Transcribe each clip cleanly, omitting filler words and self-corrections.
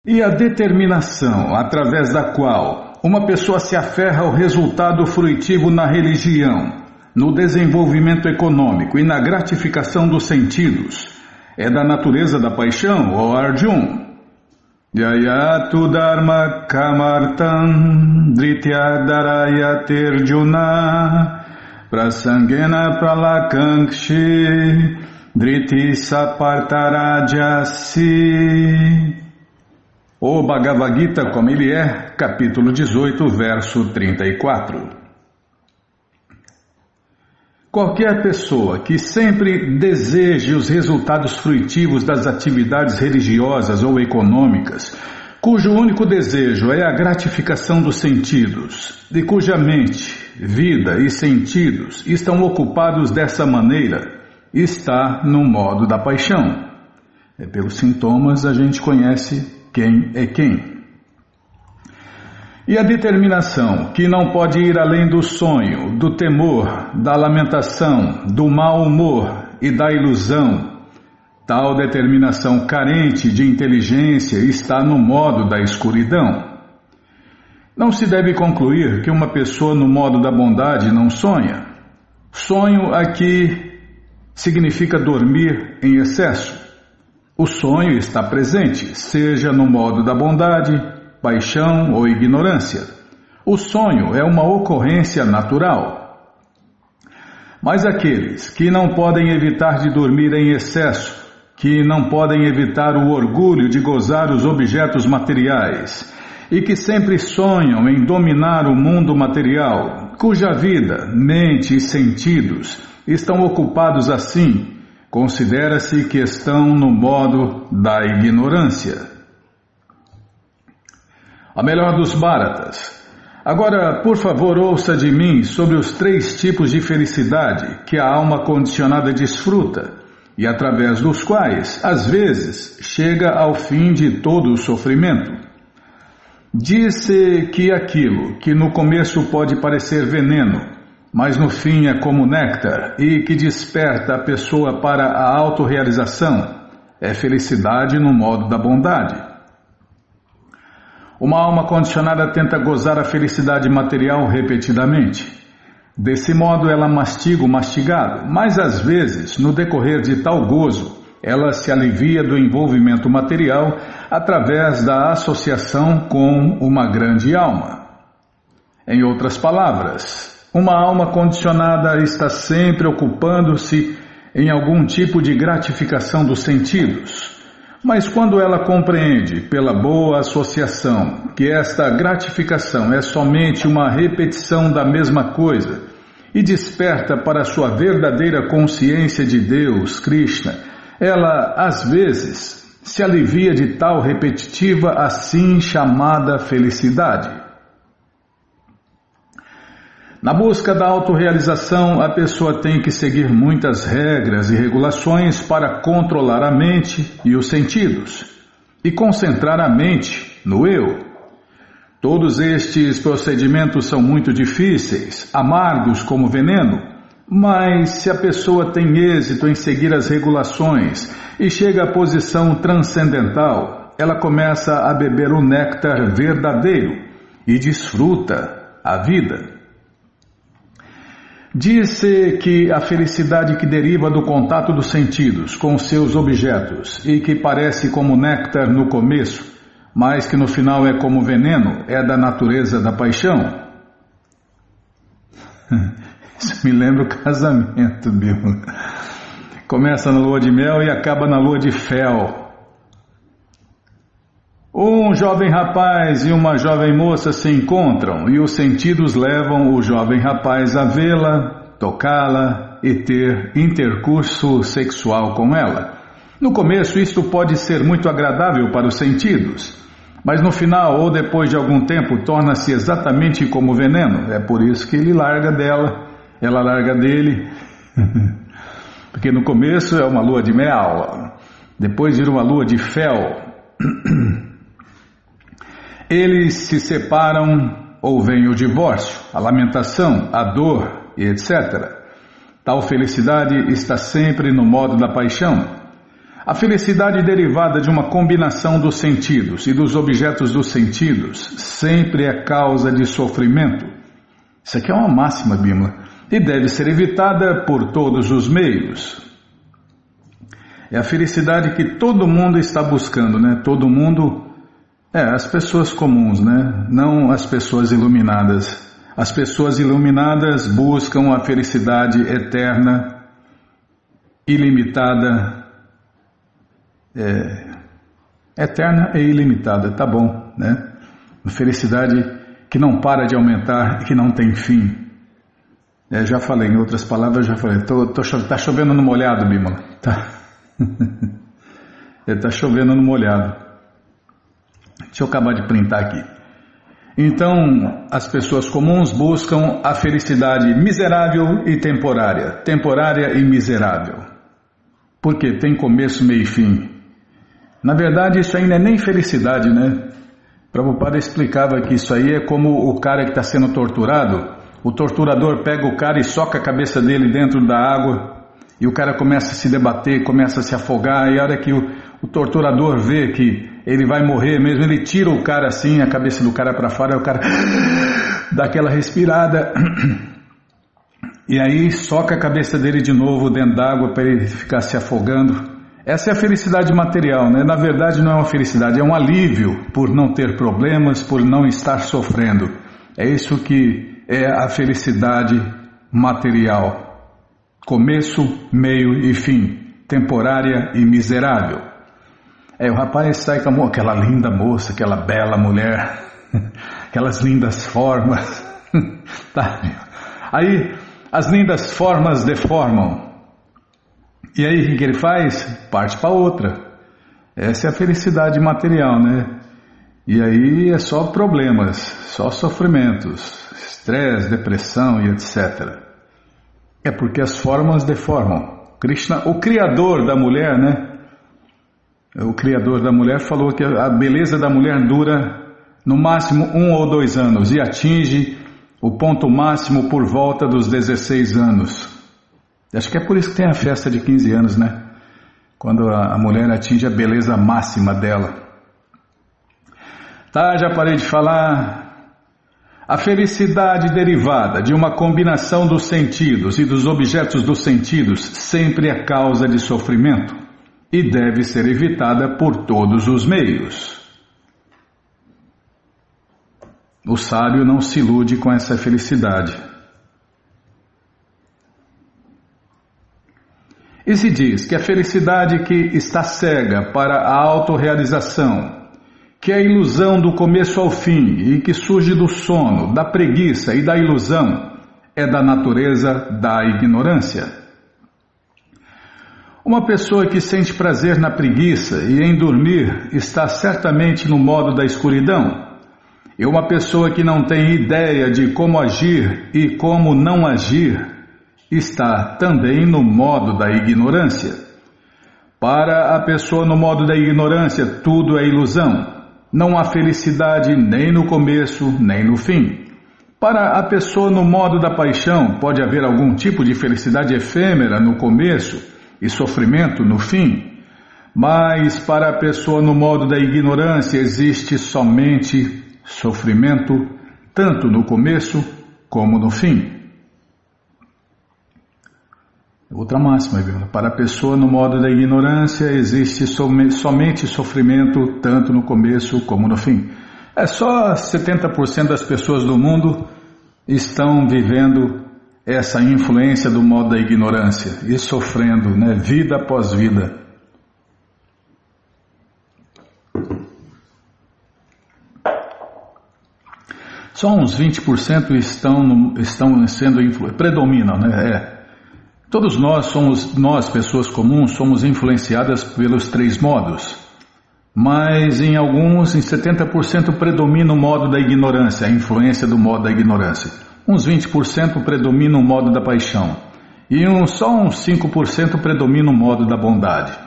E a determinação através da qual uma pessoa se aferra ao resultado fruitivo na religião, no desenvolvimento econômico e na gratificação dos sentidos, é da natureza da paixão, ó Arjun. Jayatu Dharma Kamartam Dritya Darayaterjuna Prasangena Pralakankshi Driti Sapartarajasi. O Bhagavad Gita como ele é, capítulo 18, verso 34. Qualquer pessoa que sempre deseje os resultados fruitivos das atividades religiosas ou econômicas, cujo único desejo é a gratificação dos sentidos, e cuja mente, vida e sentidos estão ocupados dessa maneira, está no modo da paixão. Pelos sintomas a gente conhece quem é quem. E a determinação, que não pode ir além do sonho, do temor, da lamentação, do mau humor e da ilusão, tal determinação carente de inteligência está no modo da escuridão. Não se deve concluir que uma pessoa no modo da bondade não sonha. Sonho aqui significa dormir em excesso. O sonho está presente, seja no modo da bondade, paixão ou ignorância. O sonho é uma ocorrência natural. Mas aqueles que não podem evitar de dormir em excesso, que não podem evitar o orgulho de gozar os objetos materiais e que sempre sonham em dominar o mundo material, cuja vida, mente e sentidos estão ocupados assim, considera-se que estão no modo da ignorância. A melhor dos Bharatas. Agora, por favor, ouça de mim sobre os 3 tipos de felicidade que a alma condicionada desfruta e através dos quais, às vezes, chega ao fim de todo o sofrimento. Diz-se que aquilo que no começo pode parecer veneno, mas no fim é como néctar e que desperta a pessoa para a autorrealização, é felicidade no modo da bondade. Uma alma condicionada tenta gozar a felicidade material repetidamente. Desse modo ela mastiga o mastigado, mas às vezes, no decorrer de tal gozo, ela se alivia do envolvimento material através da associação com uma grande alma. Em outras palavras, uma alma condicionada está sempre ocupando-se em algum tipo de gratificação dos sentidos. Mas quando ela compreende, pela boa associação, que esta gratificação é somente uma repetição da mesma coisa e desperta para a sua verdadeira consciência de Deus, Krishna, ela, às vezes, se alivia de tal repetitiva assim chamada felicidade. Na busca da autorrealização, a pessoa tem que seguir muitas regras e regulações para controlar a mente e os sentidos e concentrar a mente no eu. Todos estes procedimentos são muito difíceis, amargos como veneno, mas se a pessoa tem êxito em seguir as regulações e chega à posição transcendental, ela começa a beber o néctar verdadeiro e desfruta a vida. Diz-se que a felicidade que deriva do contato dos sentidos com seus objetos e que parece como néctar no começo, mas que no final é como veneno, é da natureza da paixão. Isso me lembra o casamento, Bill. Começa na lua de mel e acaba na lua de fel. Um jovem rapaz e uma jovem moça se encontram e os sentidos levam o jovem rapaz a vê-la, tocá-la e ter intercurso sexual com ela. No começo isto pode ser muito agradável para os sentidos, mas no final ou depois de algum tempo torna-se exatamente como veneno. É por isso que ele larga dela, ela larga dele, porque no começo é uma lua de mel, depois vira uma lua de fel. Eles se separam ou vem o divórcio, a lamentação, a dor e etc. Tal felicidade está sempre no modo da paixão. A felicidade derivada de uma combinação dos sentidos e dos objetos dos sentidos sempre é causa de sofrimento. Isso aqui é uma máxima, Bimala, e deve ser evitada por todos os meios. É a felicidade que todo mundo está buscando, né? Todo mundo, as pessoas comuns, né? Não as pessoas iluminadas. As pessoas iluminadas buscam a felicidade eterna, ilimitada, eterna e ilimitada, tá bom, né? Uma felicidade que não para de aumentar e que não tem fim. Já falei, em outras palavras, tá chovendo no molhado, Bimala, tá? Tá chovendo no molhado. Deixa eu acabar de printar aqui. Então, as pessoas comuns buscam a felicidade miserável e temporária, temporária e miserável. Porque tem começo, meio e fim. Na verdade, isso aí não é nem felicidade, né? Prabhupada explicava que isso aí é como o cara que está sendo torturado. O torturador pega o cara e soca a cabeça dele dentro da água e o cara começa a se debater, começa a se afogar, e a hora que o torturador vê que ele vai morrer mesmo, ele tira o cara assim, a cabeça do cara para fora, e o cara dá aquela respirada e aí soca a cabeça dele de novo dentro d'água para ele ficar se afogando. Essa é a felicidade material, né? Na verdade não é uma felicidade, é um alívio por não ter problemas, por não estar sofrendo. É isso que é a felicidade material. Começo, meio e fim, temporária e miserável. O rapaz sai com aquela linda moça, aquela bela mulher, aquelas lindas formas. Tá. Aí as lindas formas deformam. E aí o que ele faz? Parte para outra. Essa é a felicidade material, né? E aí é só problemas, só sofrimentos, estresse, depressão e etc. É porque as formas deformam. Krishna, o criador da mulher, né? O criador da mulher falou que a beleza da mulher dura no máximo 1 ou 2 anos e atinge o ponto máximo por volta dos 16 anos. Acho que é por isso que tem a festa de 15 anos, né? Quando a mulher atinge a beleza máxima dela. Tá, já parei de falar. A felicidade derivada de uma combinação dos sentidos e dos objetos dos sentidos sempre é causa de sofrimento e deve ser evitada por todos os meios. O sábio não se ilude com essa felicidade. E se diz que a felicidade que está cega para a autorrealização, que é a ilusão do começo ao fim e que surge do sono, da preguiça e da ilusão, é da natureza da ignorância. Uma pessoa que sente prazer na preguiça e em dormir está certamente no modo da escuridão. E uma pessoa que não tem ideia de como agir e como não agir está também no modo da ignorância. Para a pessoa no modo da ignorância, tudo é ilusão. Não há felicidade nem no começo, nem no fim. Para a pessoa no modo da paixão, pode haver algum tipo de felicidade efêmera no começo e sofrimento no fim. Mas para a pessoa no modo da ignorância, existe somente sofrimento, tanto no começo como no fim. Outra máxima, viu? Para a pessoa no modo da ignorância existe somente sofrimento, tanto no começo como no fim. Só 70% das pessoas do mundo estão vivendo essa influência do modo da ignorância e sofrendo, né? Vida após vida. Só uns 20% estão sendo predominam, né? Todos nós, pessoas comuns, somos influenciadas pelos 3 modos. Mas em alguns, em 70% predomina o modo da ignorância, a influência do modo da ignorância. Uns 20% predomina o modo da paixão. E só uns 5% predomina o modo da bondade.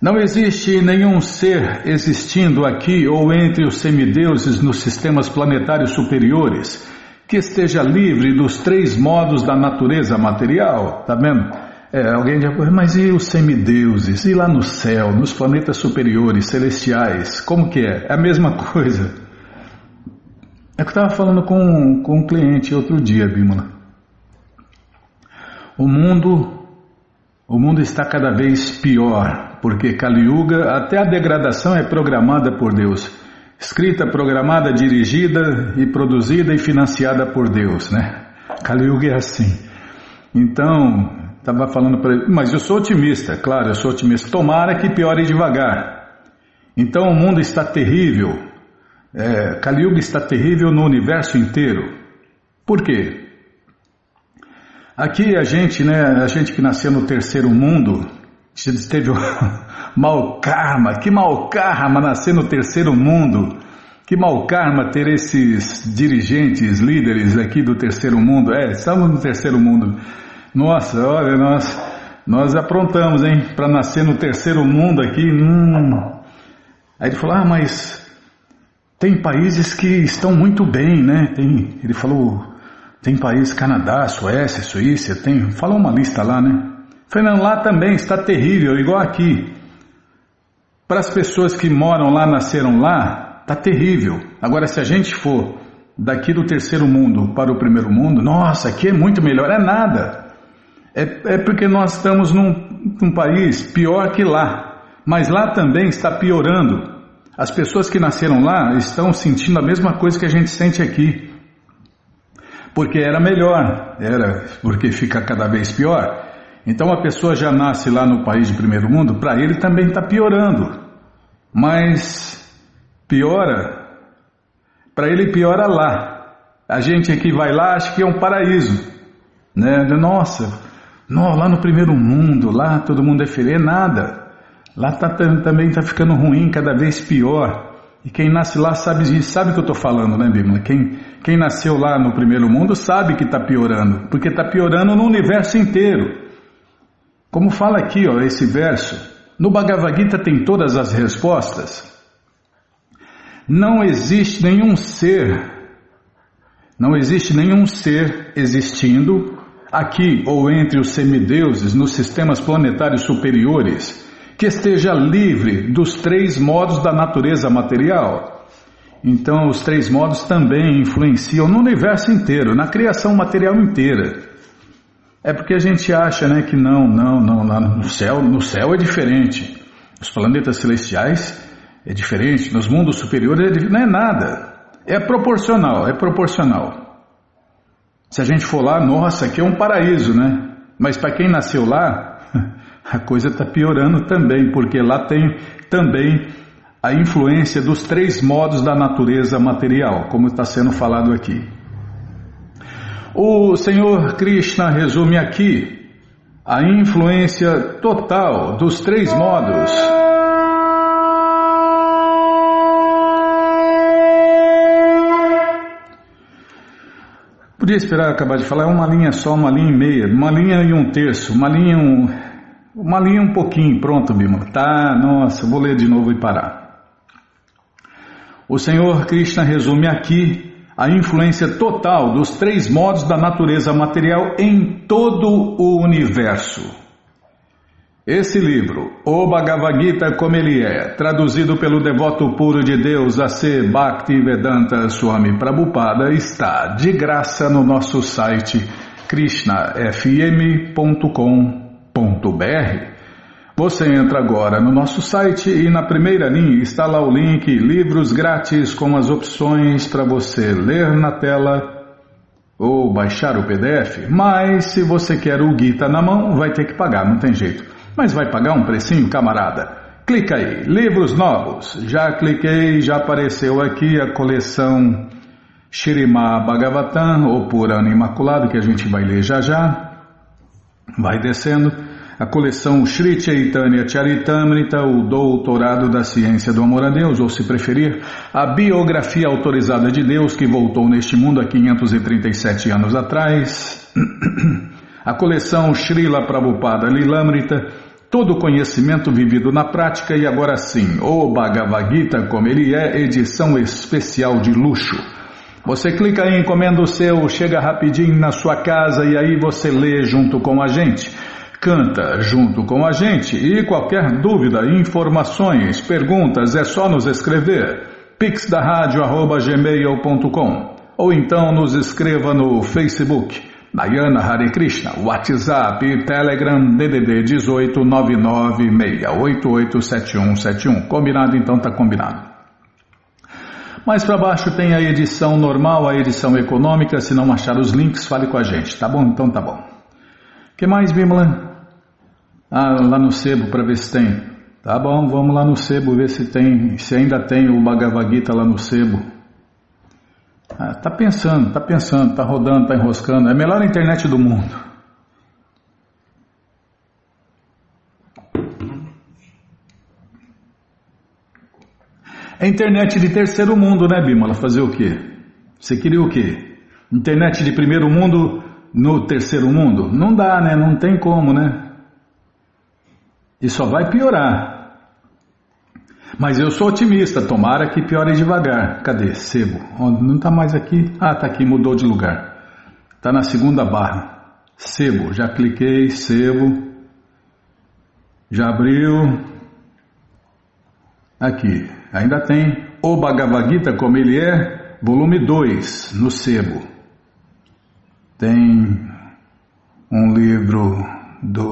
Não existe nenhum ser existindo aqui ou entre os semideuses nos sistemas planetários superiores que esteja livre dos 3 modos da natureza material, tá vendo? Alguém já falou, mas e os semideuses? E lá no céu, nos planetas superiores, celestiais? Como que é? É a mesma coisa. É que eu estava falando com um cliente outro dia, Bímola. O mundo está cada vez pior, porque Kali Yuga, até a degradação é programada por Deus. Escrita, programada, dirigida e produzida e financiada por Deus, né? Kali Yuga é assim. Então, estava falando para ele, mas eu sou otimista, claro, eu sou otimista. Tomara que piore devagar. Então o mundo está terrível. Kali Yuga está terrível no universo inteiro. Por quê? Aqui a gente que nasceu no terceiro mundo, teve mau karma. Que mau karma nascer no terceiro mundo. Que mau karma ter esses dirigentes, líderes aqui do terceiro mundo. Estamos no terceiro mundo. Nossa, olha, nós aprontamos, hein, para nascer no terceiro mundo aqui. Aí ele falou, mas tem países que estão muito bem, né? Ele falou, tem países, Canadá, Suécia, Suíça, falou uma lista lá, né? Falei, não, lá também está terrível, igual aqui. Para as pessoas que moram lá, nasceram lá, está terrível. Agora, se a gente for daqui do terceiro mundo para o primeiro mundo, nossa, aqui é muito melhor, é nada. É porque nós estamos num país pior que lá, mas lá também está piorando. As pessoas que nasceram lá estão sentindo a mesma coisa que a gente sente aqui, porque era melhor, porque fica cada vez pior. Então a pessoa já nasce lá no país de primeiro mundo, para ele também está piorando, mas piora, para ele piora lá. A gente aqui vai lá, acha que é um paraíso, né? Nossa, lá no primeiro mundo, lá todo mundo é feliz, nada. Lá também está ficando ruim, cada vez pior. E quem nasce lá sabe o que eu estou falando, né, Bímola? Quem nasceu lá no primeiro mundo sabe que está piorando, porque está piorando no universo inteiro. Como fala aqui, esse verso, no Bhagavad Gita tem todas as respostas. Não existe nenhum ser existindo aqui ou entre os semideuses nos sistemas planetários superiores que esteja livre dos três modos da natureza material. Então os três modos também influenciam no universo inteiro, na criação material inteira. É porque a gente acha, né, que não, lá no céu é diferente. Os planetas celestiais é diferente, nos mundos superiores não é nada. É proporcional. Se a gente for lá, nossa, aqui é um paraíso, né? Mas para quem nasceu lá, a coisa está piorando também, porque lá tem também a influência dos três modos da natureza material, como está sendo falado aqui. O Senhor Krishna resume aqui a influência total dos três modos. Podia esperar acabar de falar, é uma linha só, uma linha e meia, uma linha e um terço, uma linha um pouquinho, pronto, Bímola. Tá, nossa, vou ler de novo e parar. O Senhor Krishna resume aqui a influência total dos três modos da natureza material em todo o universo. Esse livro, o Bhagavad Gita como ele é, traduzido pelo devoto puro de Deus A.C. Bhaktivedanta Swami Prabhupada, está de graça no nosso site krishnafm.com.br. Você entra agora no nosso site e na primeira linha está lá o link Livros Grátis com as opções para você ler na tela ou baixar o PDF. Mas se você quer o Gita na mão, vai ter que pagar, não tem jeito. Mas vai pagar um precinho, camarada? Clica aí, livros novos. Já cliquei, já apareceu aqui a coleção Śrīmad Bhagavatam, ou Purana Imaculado, que a gente vai ler já já. Vai descendo. A coleção Shri Chaitanya Charitamrita, o Doutorado da Ciência do Amor a Deus, ou se preferir, a biografia autorizada de Deus que voltou neste mundo há 537 anos atrás. A coleção Srila Prabhupada Lilamrita, todo conhecimento vivido na prática, e agora sim, o Bhagavad Gita como ele é, edição especial de luxo. Você clica aí, encomenda o seu, chega rapidinho na sua casa e aí você lê junto com a gente. canta junto com a gente e qualquer dúvida, informações, perguntas é só nos escrever pixdaradio@gmail.com ou então nos escreva no Facebook Nayana Hare Krishna, WhatsApp e Telegram DDD 18 996887171. Combinado? Então tá combinado. Mais para baixo tem a edição normal, a edição econômica. Se não achar os links, fale com a gente, tá bom? Então tá bom. O que mais, Bimala? Lá no sebo para ver se tem. Tá bom, vamos lá no sebo ver se tem, se ainda tem o Bhagavad Gita lá no sebo. Tá pensando, tá rodando, tá enroscando. É a melhor internet do mundo. É internet de terceiro mundo, né, Bimala? Fazer o quê? Você queria o quê? Internet de primeiro mundo no terceiro mundo? Não dá, né? Não tem como, né? E só vai piorar. Mas eu sou otimista, tomara que piore devagar. Cadê? Sebo. Não está mais aqui. Tá aqui, mudou de lugar. Está na segunda barra. Sebo, já cliquei, sebo. Já abriu. Aqui, ainda tem o Bhagavad Gita como ele é, volume 2, no sebo. Tem um livro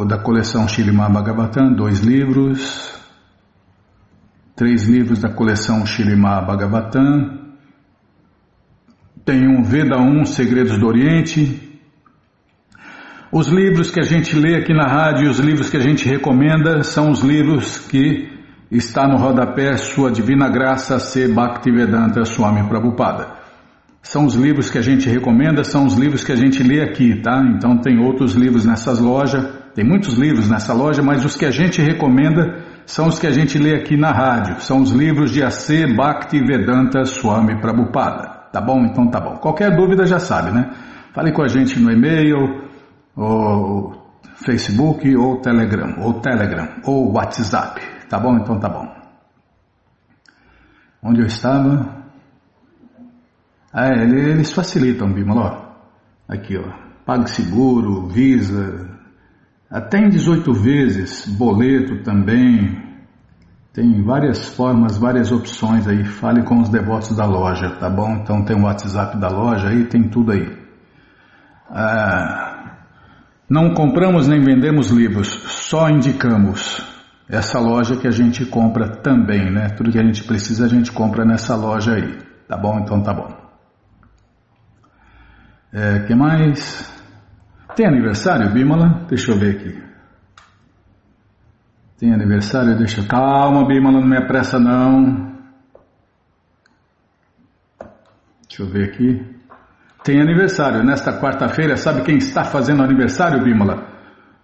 da coleção Śrīmad Bhagavatam, 2 livros. 3 livros da coleção Śrīmad Bhagavatam, tem um Veda 1, Segredos do Oriente. Os livros que a gente lê aqui na rádio e os livros que a gente recomenda são os livros que está no rodapé Sua Divina Graça C. Bhaktivedanta Swami Prabhupada. São os livros que a gente recomenda, são os livros que a gente lê aqui, tá? Então tem outros livros nessas lojas, tem muitos livros nessa loja, mas os que a gente recomenda são os que a gente lê aqui na rádio, são os livros de A.C. Bhaktivedanta Swami Prabhupada, tá bom? Então tá bom. Qualquer dúvida já sabe, né? Fale com a gente no e-mail, ou Facebook, ou Telegram, ou WhatsApp, tá bom? Então tá bom. Onde eu estava? Eles facilitam, Bimala, aqui ó, PagSeguro, Visa, até em 18 vezes, boleto também, tem várias formas, várias opções aí, fale com os devotos da loja, tá bom? Então tem o WhatsApp da loja aí, tem tudo aí. Não compramos nem vendemos livros, só indicamos essa loja que a gente compra também, né? Tudo que a gente precisa a gente compra nessa loja aí, tá bom? Então tá bom. Que mais? Tem aniversário, Bimala? Deixa eu ver aqui. Tem aniversário? Calma, Bimala, não me apressa não. Deixa eu ver aqui. Tem aniversário nesta quarta-feira. Sabe quem está fazendo aniversário, Bimala?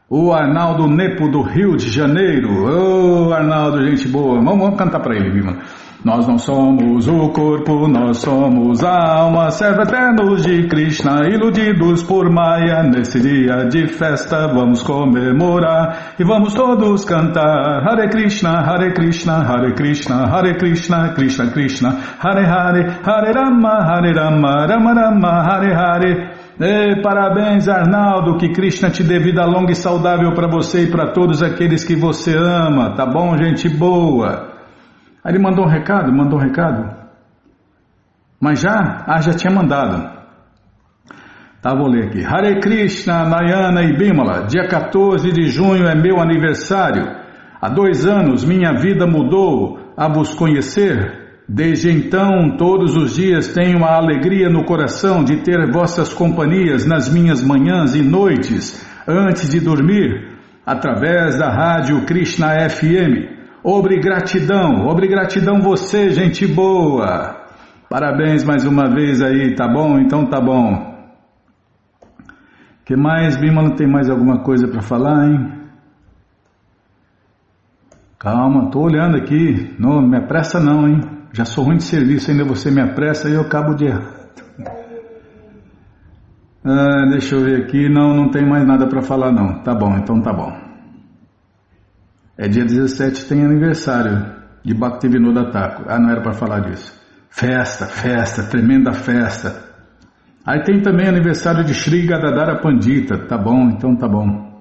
O Arnaldo Nepo do Rio de Janeiro. Ô, Arnaldo, gente boa. Vamos cantar para ele, Bimala. Nós não somos o corpo, nós somos a alma, servo eternos de Krishna, iludidos por Maya. Nesse dia de festa vamos comemorar e vamos todos cantar Hare Krishna, Hare Krishna, Hare Krishna, Hare Krishna, Krishna Krishna, Hare Hare, Hare Rama, Hare Rama, Rama Rama, Hare Hare. Parabéns, Arnaldo, que Krishna te dê vida longa e saudável para você e para todos aqueles que você ama, tá bom, gente boa? Aí ele mandou um recado, mas já tinha mandado. Tá, vou ler aqui. Hare Krishna, Nayana e Bimala, dia 14 de junho é meu aniversário. Há 2 anos minha vida mudou a vos conhecer. Desde então, todos os dias tenho a alegria no coração de ter vossas companhias nas minhas manhãs e noites, antes de dormir, através da rádio Krishna FM. Obrigratidão você, gente boa. Parabéns mais uma vez aí, tá bom? Então tá bom. Que mais, Bimala? Tem mais alguma coisa para falar, hein? Calma, tô olhando aqui. Não me apressa não, hein? Já sou ruim de serviço, ainda você me apressa e eu acabo de errar. Deixa eu ver aqui. Não tem mais nada para falar não. Tá bom, então tá bom. É dia 17, tem aniversário de Bhaktivinoda Thakur. Não era para falar disso. Festa, tremenda festa. Aí tem também aniversário de Shri Gadadhara Pandita. Tá bom, então tá bom.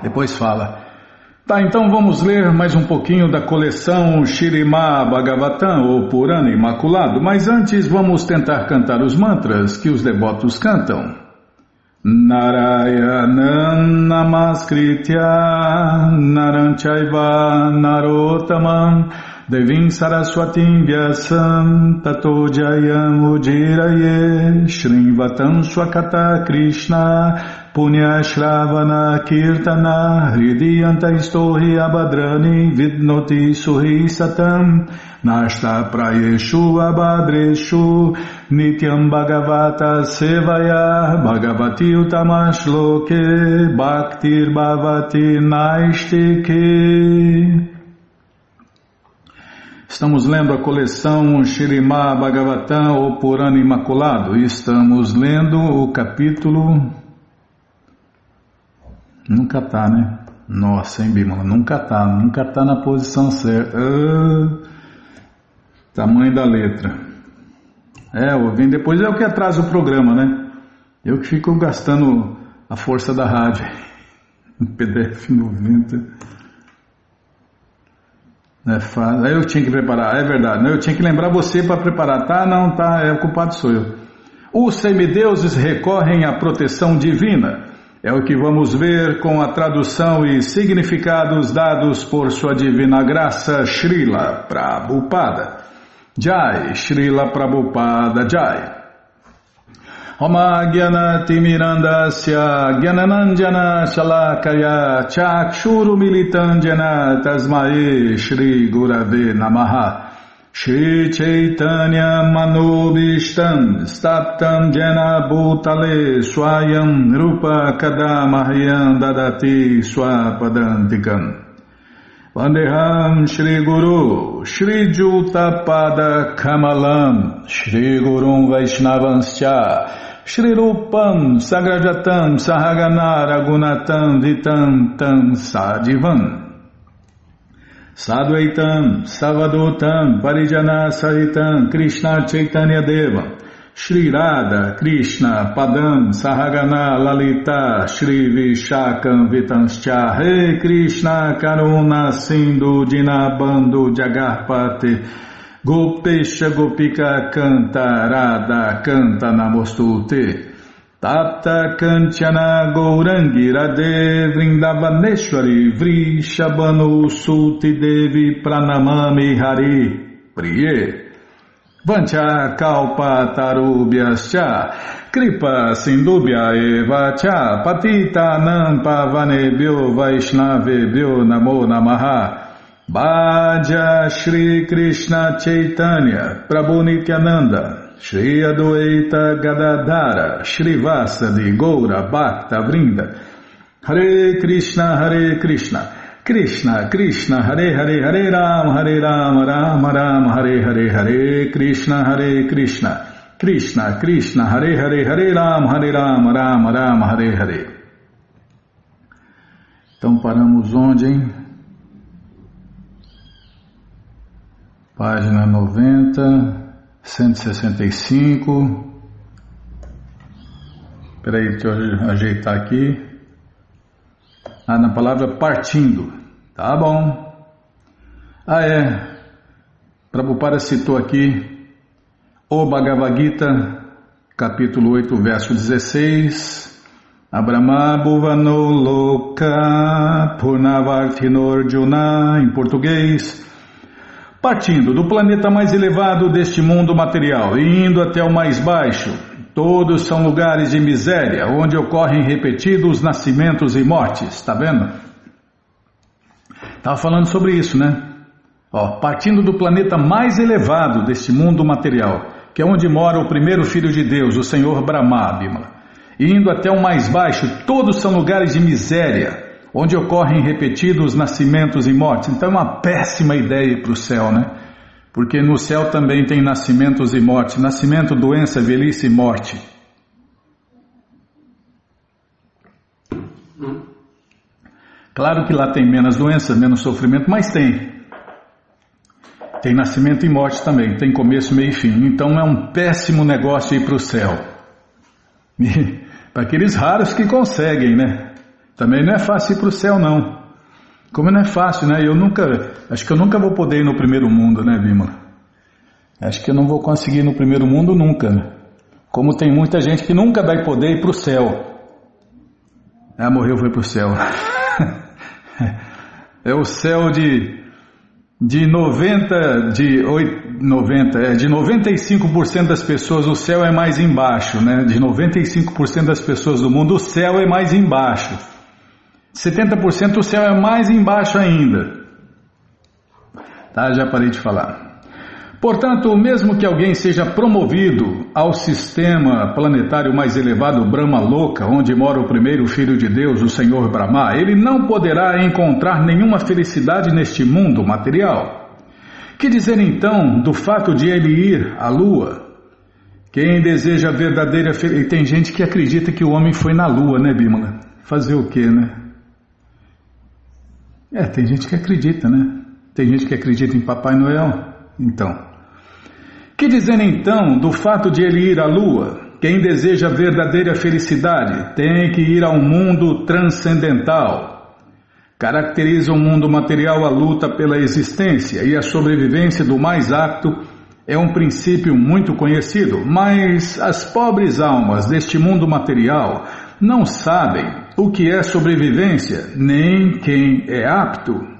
Depois fala: tá, então vamos ler mais um pouquinho da coleção Śrīmad Bhagavatam, ou Purana Imaculado, mas antes vamos tentar cantar os mantras que os devotos cantam. Narayanam Namaskritya Naram Chaiva Narottamam Devim Saraswatim Vyasam Tato Jayam Ujiraye Shrinvatam Swakata Krishna Punya Shravana Kirtana Hridiyanta Istohi Abadrani Vidnoti Suhi Satam Nashta Prayeshu Abadreshu Nityam Bhagavata Sevaya Bhagavati Utamash Loke Bhaktir Bhavati Naistike. Estamos lendo a coleção Śrīmad Bhagavatam, ou Purana Imaculado. Estamos lendo o capítulo... Nunca tá, né? Nossa, hein, Bímola? Nunca tá na posição certa. Tamanho da letra. Ouvindo depois é o que atrasa o programa, né? Eu que fico gastando a força da rádio. PDF 90. Não é fácil. Aí eu tinha que preparar, é verdade. Eu tinha que lembrar você para preparar. Tá, não, tá, o culpado sou eu. Os semideuses recorrem à proteção divina. É o que vamos ver com a tradução e significados dados por sua divina graça, Srila Prabhupada. Jai, Srila Prabhupada Jai. Oma Gyanati Mirandasya Gyananandjana Shalakaya Chakshuru Militandjana Tasmae Shri Gurave Namaha. Shri Chaitanya Manobishtam Staptam Jena Bhutale Swayam Rupa Kadamahyam Dadati Swapadantikam Vandeham Shri Guru Shri Jutapada Kamalam Shri Gurum Vaishnavanscha Shri Rupam Sagrajatam Sahagana Ragunatam Vitam Tam Sadivam Sadvaitam, Savadotam, Parijana Sahitam, Krishna Chaitanya Deva, Shri Radha, Krishna, Padam, Sahagana, Lalita, Shri Vishakam Vitanscha, Rei Krishna, Karuna, Sindhu, Dinabandhu, Jagarpati, Gopesha, Gopika, Canta, Radha, Canta, Namostute, Tapta Kanchana Gourangi Radhe Vrindavaneshwari Vrishabhanu Suti Devi Pranamami Hari Priye Vancha Kalpa Tarubhyascha Kripa Sindubhya Eva Cha Patita Nampavanebhyo Vaishnavebhyo Namo Namaha Bhaja Shri Krishna Chaitanya Prabhu Nityananda Shri Adwaita Gadadhara Shri Vasadi Goura Bhakta Vrinda Hare Krishna Krishna Krishna Hare Hare Hare Ram Ram Ram Hare Hare Hare Krishna Krishna Krishna Hare Hare Hare Ram Ram Ram Hare Hare. Então paramos onde, hein? Página 90, 165. Espera aí, deixa eu ajeitar aqui. Na palavra partindo. Tá bom. Prabhupada citou aqui o Bhagavad Gita, capítulo 8, verso 16. Abrahma Bhuvano Loka Purnavarthinorjuna, em português. Partindo do planeta mais elevado deste mundo material e indo até o mais baixo, todos são lugares de miséria, onde ocorrem repetidos nascimentos e mortes. Está vendo? Estava falando sobre isso, né? Partindo do planeta mais elevado deste mundo material, que é onde mora o primeiro filho de Deus, o Senhor Brahma, Bimala, e indo até o mais baixo, todos são lugares de miséria, onde ocorrem repetidos nascimentos e mortes. Então é uma péssima ideia para o céu, né? Porque no céu também tem nascimentos e mortes. Nascimento, doença, velhice e morte. Claro que lá tem menos doença, menos sofrimento, mas tem. Tem nascimento e morte também. Tem começo, meio e fim. Então é um péssimo negócio ir para o céu. Para aqueles raros que conseguem, né? Também não é fácil ir para o céu, não. Como não é fácil, né? Acho que eu nunca vou poder ir no primeiro mundo, né, Bímola? Acho que eu não vou conseguir ir no primeiro mundo nunca, né? Como tem muita gente que nunca vai poder ir para o céu. Ah, morreu, foi para o céu. É o céu de 95% das pessoas, o céu é mais embaixo, né? De 95% das pessoas do mundo, o céu é mais embaixo. 70% o céu é mais embaixo ainda. Tá, já parei de falar. Portanto, mesmo que alguém seja promovido ao sistema planetário mais elevado, Brahma Loka, onde mora o primeiro filho de Deus, o Senhor Brahma, ele não poderá encontrar nenhuma felicidade neste mundo material. Que dizer então do fato de ele ir à Lua? Quem deseja a verdadeira felicidade... Tem gente que acredita que o homem foi na Lua, né, Bímola? Fazer o quê, né? Tem gente que acredita, né? Tem gente que acredita em Papai Noel. Então, que dizer então do fato de ele ir à Lua? Quem deseja a verdadeira felicidade tem que ir ao mundo transcendental. Caracteriza o mundo material a luta pela existência e a sobrevivência do mais apto é um princípio muito conhecido, mas as pobres almas deste mundo material não sabem o que é sobrevivência, nem quem é apto.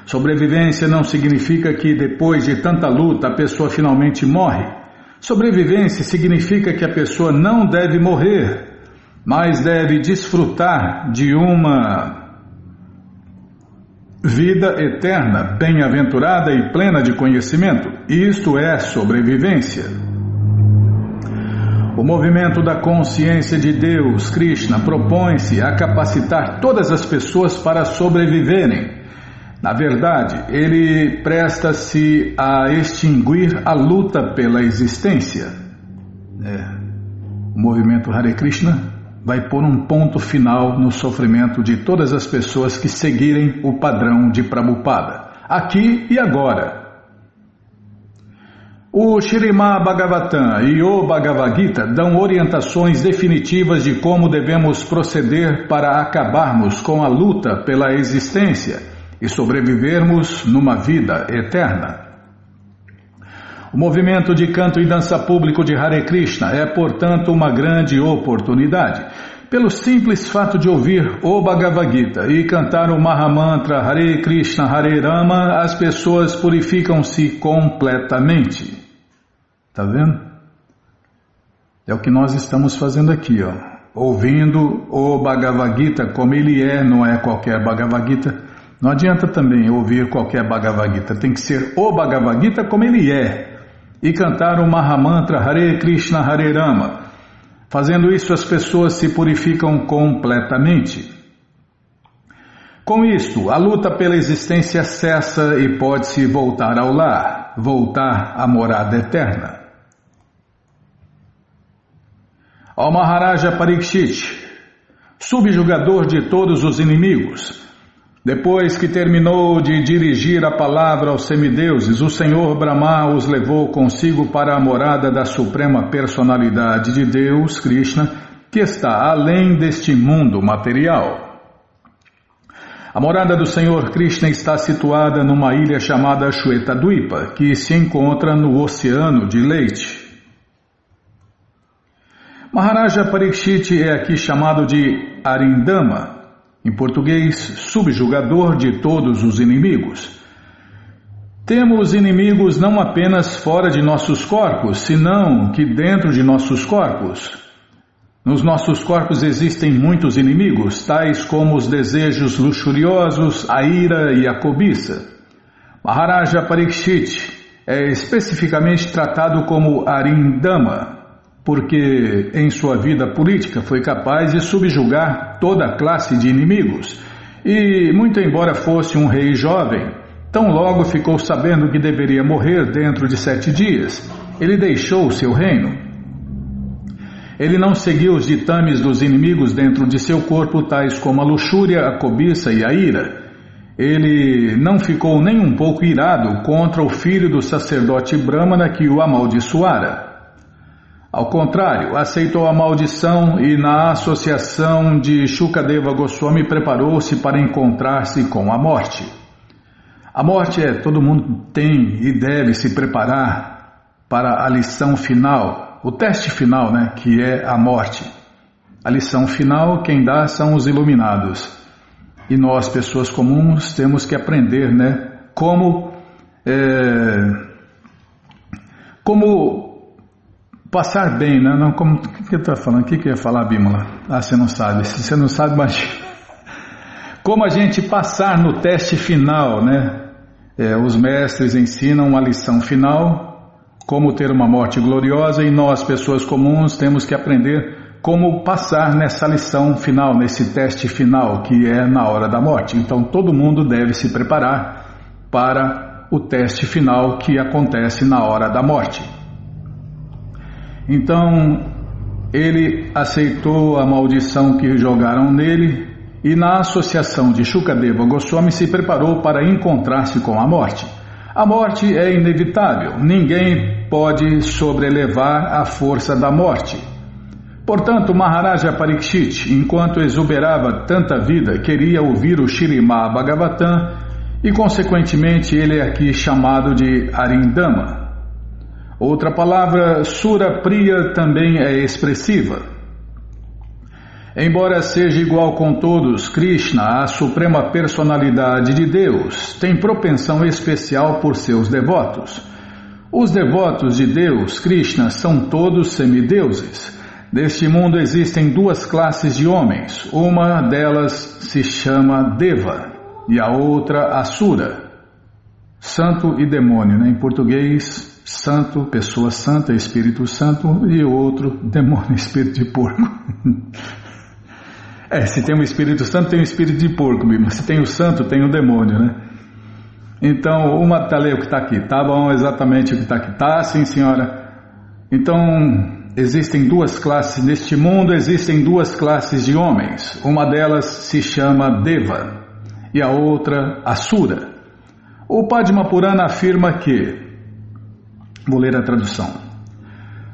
Sobrevivência não significa que depois de tanta luta a pessoa finalmente morre. Sobrevivência significa que a pessoa não deve morrer, mas deve desfrutar de uma vida eterna, bem-aventurada e plena de conhecimento. Isto é sobrevivência. O movimento da consciência de Deus, Krishna, propõe-se a capacitar todas as pessoas para sobreviverem. Na verdade, ele presta-se a extinguir a luta pela existência. O movimento Hare Krishna vai pôr um ponto final no sofrimento de todas as pessoas que seguirem o padrão de Prabhupada, aqui e agora. O Śrīmad Bhagavatam e o Bhagavad Gita dão orientações definitivas de como devemos proceder para acabarmos com a luta pela existência e sobrevivermos numa vida eterna. O movimento de canto e dança público de Hare Krishna é, portanto, uma grande oportunidade. Pelo simples fato de ouvir o Bhagavad Gita e cantar o Mahamantra Hare Krishna Hare Rama, as pessoas purificam-se completamente. Está vendo? É o que nós estamos fazendo aqui, ó. Ouvindo o Bhagavad Gita como ele é, não é qualquer Bhagavad Gita. Não adianta também ouvir qualquer Bhagavad Gita, tem que ser o Bhagavad Gita como ele é. E cantar o Mahamantra Hare Krishna Hare Rama. Fazendo isso, as pessoas se purificam completamente. Com isto, a luta pela existência cessa e pode-se voltar ao lar, voltar à morada eterna. Ao Maharaja Parikshit, subjugador de todos os inimigos, depois que terminou de dirigir a palavra aos semideuses, o Senhor Brahma os levou consigo para a morada da Suprema Personalidade de Deus, Krishna, que está além deste mundo material. A morada do Senhor Krishna está situada numa ilha chamada Shwetadvipa, que se encontra no Oceano de Leite. Maharaja Parikshit é aqui chamado de Arindama, em português, subjugador de todos os inimigos. Temos inimigos não apenas fora de nossos corpos, senão que dentro de nossos corpos. Nos nossos corpos existem muitos inimigos, tais como os desejos luxuriosos, a ira e a cobiça. Maharaja Parikshit é especificamente tratado como Arindama, porque em sua vida política foi capaz de subjugar toda a classe de inimigos. E, muito embora fosse um rei jovem, tão logo ficou sabendo que deveria morrer dentro de 7 dias, ele deixou o seu reino. Ele não seguiu os ditames dos inimigos dentro de seu corpo, tais como a luxúria, a cobiça e a ira. Ele não ficou nem um pouco irado contra o filho do sacerdote Brahmana que o amaldiçoara. Ao contrário, aceitou a maldição e na associação de Shukadeva Goswami preparou-se para encontrar-se com a morte. A morte todo mundo tem e deve se preparar para a lição final, o teste final, né, que é a morte. A lição final quem dá são os iluminados. E nós, pessoas comuns, temos que aprender, né, como passar bem, né? Não, como, o que eu estou falando? O que eu ia falar, Bímola? Ah, você não sabe. Se você não sabe, mas como a gente passar no teste final, né? Os mestres ensinam a lição final, como ter uma morte gloriosa, e nós, pessoas comuns, temos que aprender como passar nessa lição final, nesse teste final, que é na hora da morte. Então, todo mundo deve se preparar para o teste final que acontece na hora da morte. Então, ele aceitou a maldição que jogaram nele e na associação de Shukadeva Goswami se preparou para encontrar-se com a morte. A morte é inevitável, ninguém pode sobrelevar a força da morte. Portanto, Maharaja Parikshit, enquanto exuberava tanta vida, queria ouvir o Śrīmad Bhagavatam e, consequentemente, ele é aqui chamado de Arindama. Outra palavra, Sura Priya, também é expressiva. Embora seja igual com todos, Krishna, a suprema personalidade de Deus, tem propensão especial por seus devotos. Os devotos de Deus, Krishna, são todos semideuses. Neste mundo existem duas classes de homens. Uma delas se chama Deva e a outra Asura. Santo e demônio, né? Em português, santo, pessoa santa, Espírito Santo, e o outro, demônio, espírito de porco. Se tem um Espírito Santo, tem um espírito de porco mesmo. Se tem o santo, tem o demônio, né? Então, uma tá ali o que está aqui. Tá bom, exatamente o que está aqui. Tá, sim, senhora. Então, existem duas classes neste mundo, existem duas classes de homens. Uma delas se chama Deva e a outra Asura. O Padma Purana afirma que, vou ler a tradução,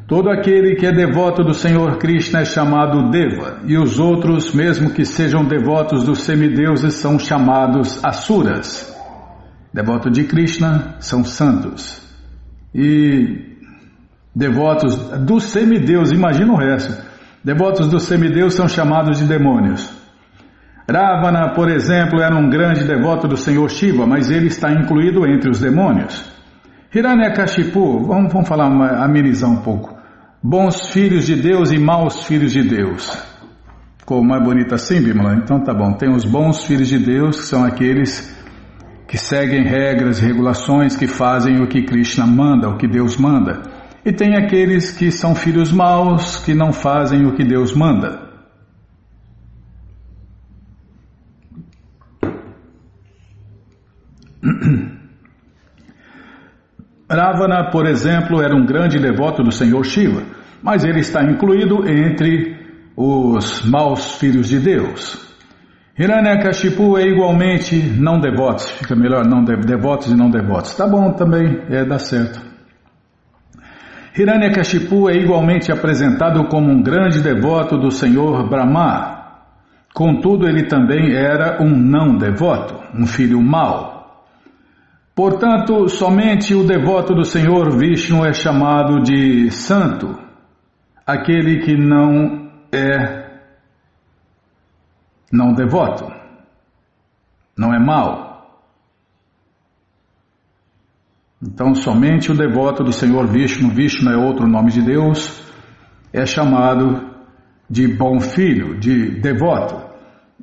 todo aquele que é devoto do Senhor Krishna é chamado Deva, e os outros, mesmo que sejam devotos dos semideuses, são chamados Asuras. Devotos de Krishna são santos. E devotos dos semideuses, imagina o resto, devotos dos semideuses são chamados de demônios. Ravana, por exemplo, era um grande devoto do Senhor Shiva, mas ele está incluído entre os demônios. Hiranyakashipu, vamos falar, amenizar um pouco. Bons filhos de Deus e maus filhos de Deus. Ficou mais bonito assim, Bimala? Então tá bom. Tem os bons filhos de Deus, que são aqueles que seguem regras e regulações, que fazem o que Krishna manda, o que Deus manda. E tem aqueles que são filhos maus, que não fazem o que Deus manda. Ravana, por exemplo, era um grande devoto do Senhor Shiva, mas ele está incluído entre os maus filhos de Deus. Hiranyakashipu é igualmente não devotos, fica melhor não devotos e não devotos. Tá bom também, dá certo. Hiranyakashipu é igualmente apresentado como um grande devoto do Senhor Brahma. Contudo, ele também era um não devoto, um filho mau. Portanto, somente o devoto do Senhor Vishnu é chamado de santo, aquele que não é não devoto, não é mau. Então, somente o devoto do Senhor Vishnu, Vishnu é outro nome de Deus, é chamado de bom filho, de devoto.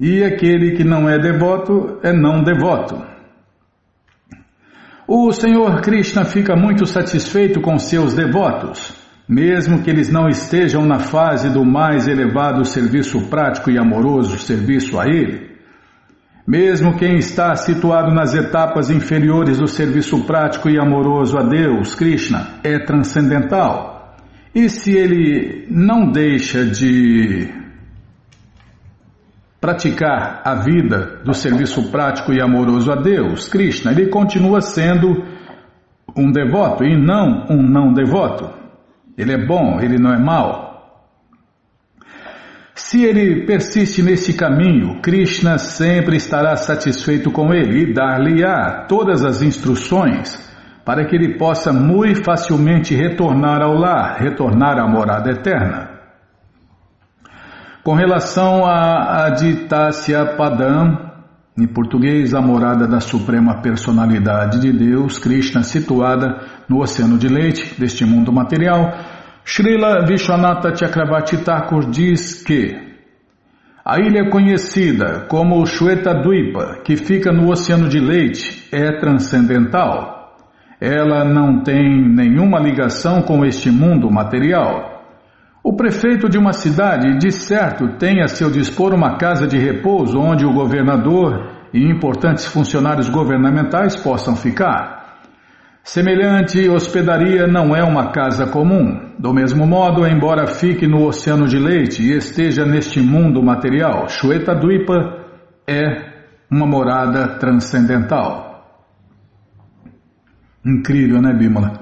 E aquele que não é devoto é não devoto. O Senhor Krishna fica muito satisfeito com seus devotos, mesmo que eles não estejam na fase do mais elevado serviço prático e amoroso serviço a Ele. Mesmo quem está situado nas etapas inferiores do serviço prático e amoroso a Deus, Krishna, é transcendental. E se ele não deixa de praticar a vida do serviço prático e amoroso a Deus, Krishna, ele continua sendo um devoto e não um não devoto. Ele é bom, ele não é mau. Se ele persiste nesse caminho, Krishna sempre estará satisfeito com ele e dar-lhe-á todas as instruções para que ele possa muito facilmente retornar ao lar, retornar à morada eterna. Com relação a Aditasya Padam, em português, a morada da Suprema Personalidade de Deus, Krishna, situada no oceano de leite deste mundo material, Srila Vishwanatha Chakravarti Thakur diz que a ilha conhecida como Shwetadvipa, que fica no oceano de leite, é transcendental. Ela não tem nenhuma ligação com este mundo material. O prefeito de uma cidade, de certo, tem a seu dispor uma casa de repouso onde o governador e importantes funcionários governamentais possam ficar. Semelhante hospedaria não é uma casa comum. Do mesmo modo, embora fique no oceano de leite e esteja neste mundo material, Shwetadvipa é uma morada transcendental. Incrível, né, Bimala?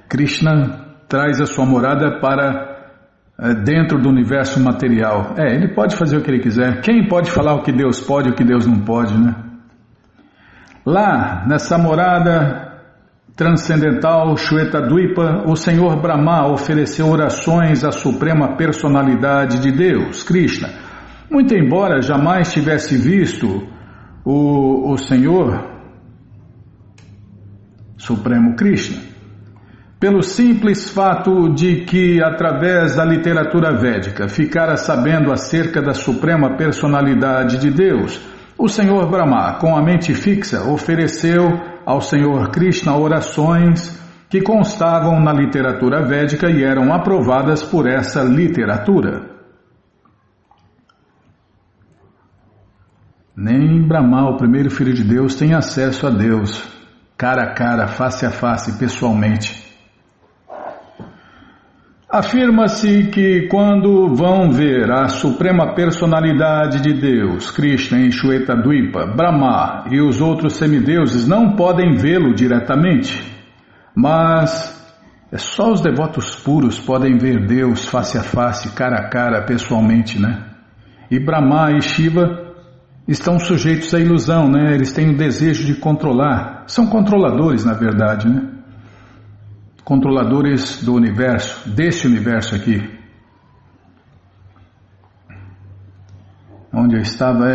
Krishna traz a sua morada para dentro do universo material. Ele pode fazer o que ele quiser. Quem pode falar o que Deus pode e o que Deus não pode, né? Lá, nessa morada transcendental Shwetadvipa, o Senhor Brahma ofereceu orações à Suprema Personalidade de Deus, Krishna. Muito embora jamais tivesse visto o Senhor Supremo Krishna, pelo simples fato de que, através da literatura védica, ficara sabendo acerca da Suprema Personalidade de Deus, o Senhor Brahma, com a mente fixa, ofereceu ao Senhor Krishna orações que constavam na literatura védica e eram aprovadas por essa literatura. Nem Brahma, o primeiro filho de Deus, tem acesso a Deus, cara a cara, face a face, pessoalmente. Afirma-se que quando vão ver a Suprema Personalidade de Deus, Krishna em Shwetadvipa, Brahma e os outros semideuses não podem vê-lo diretamente, mas só os devotos puros podem ver Deus face a face, cara a cara, pessoalmente, né? E Brahma e Shiva estão sujeitos à ilusão, né? Eles têm o desejo de controlar, são controladores, na verdade, né? Controladores do universo, desse universo aqui. Onde eu estava,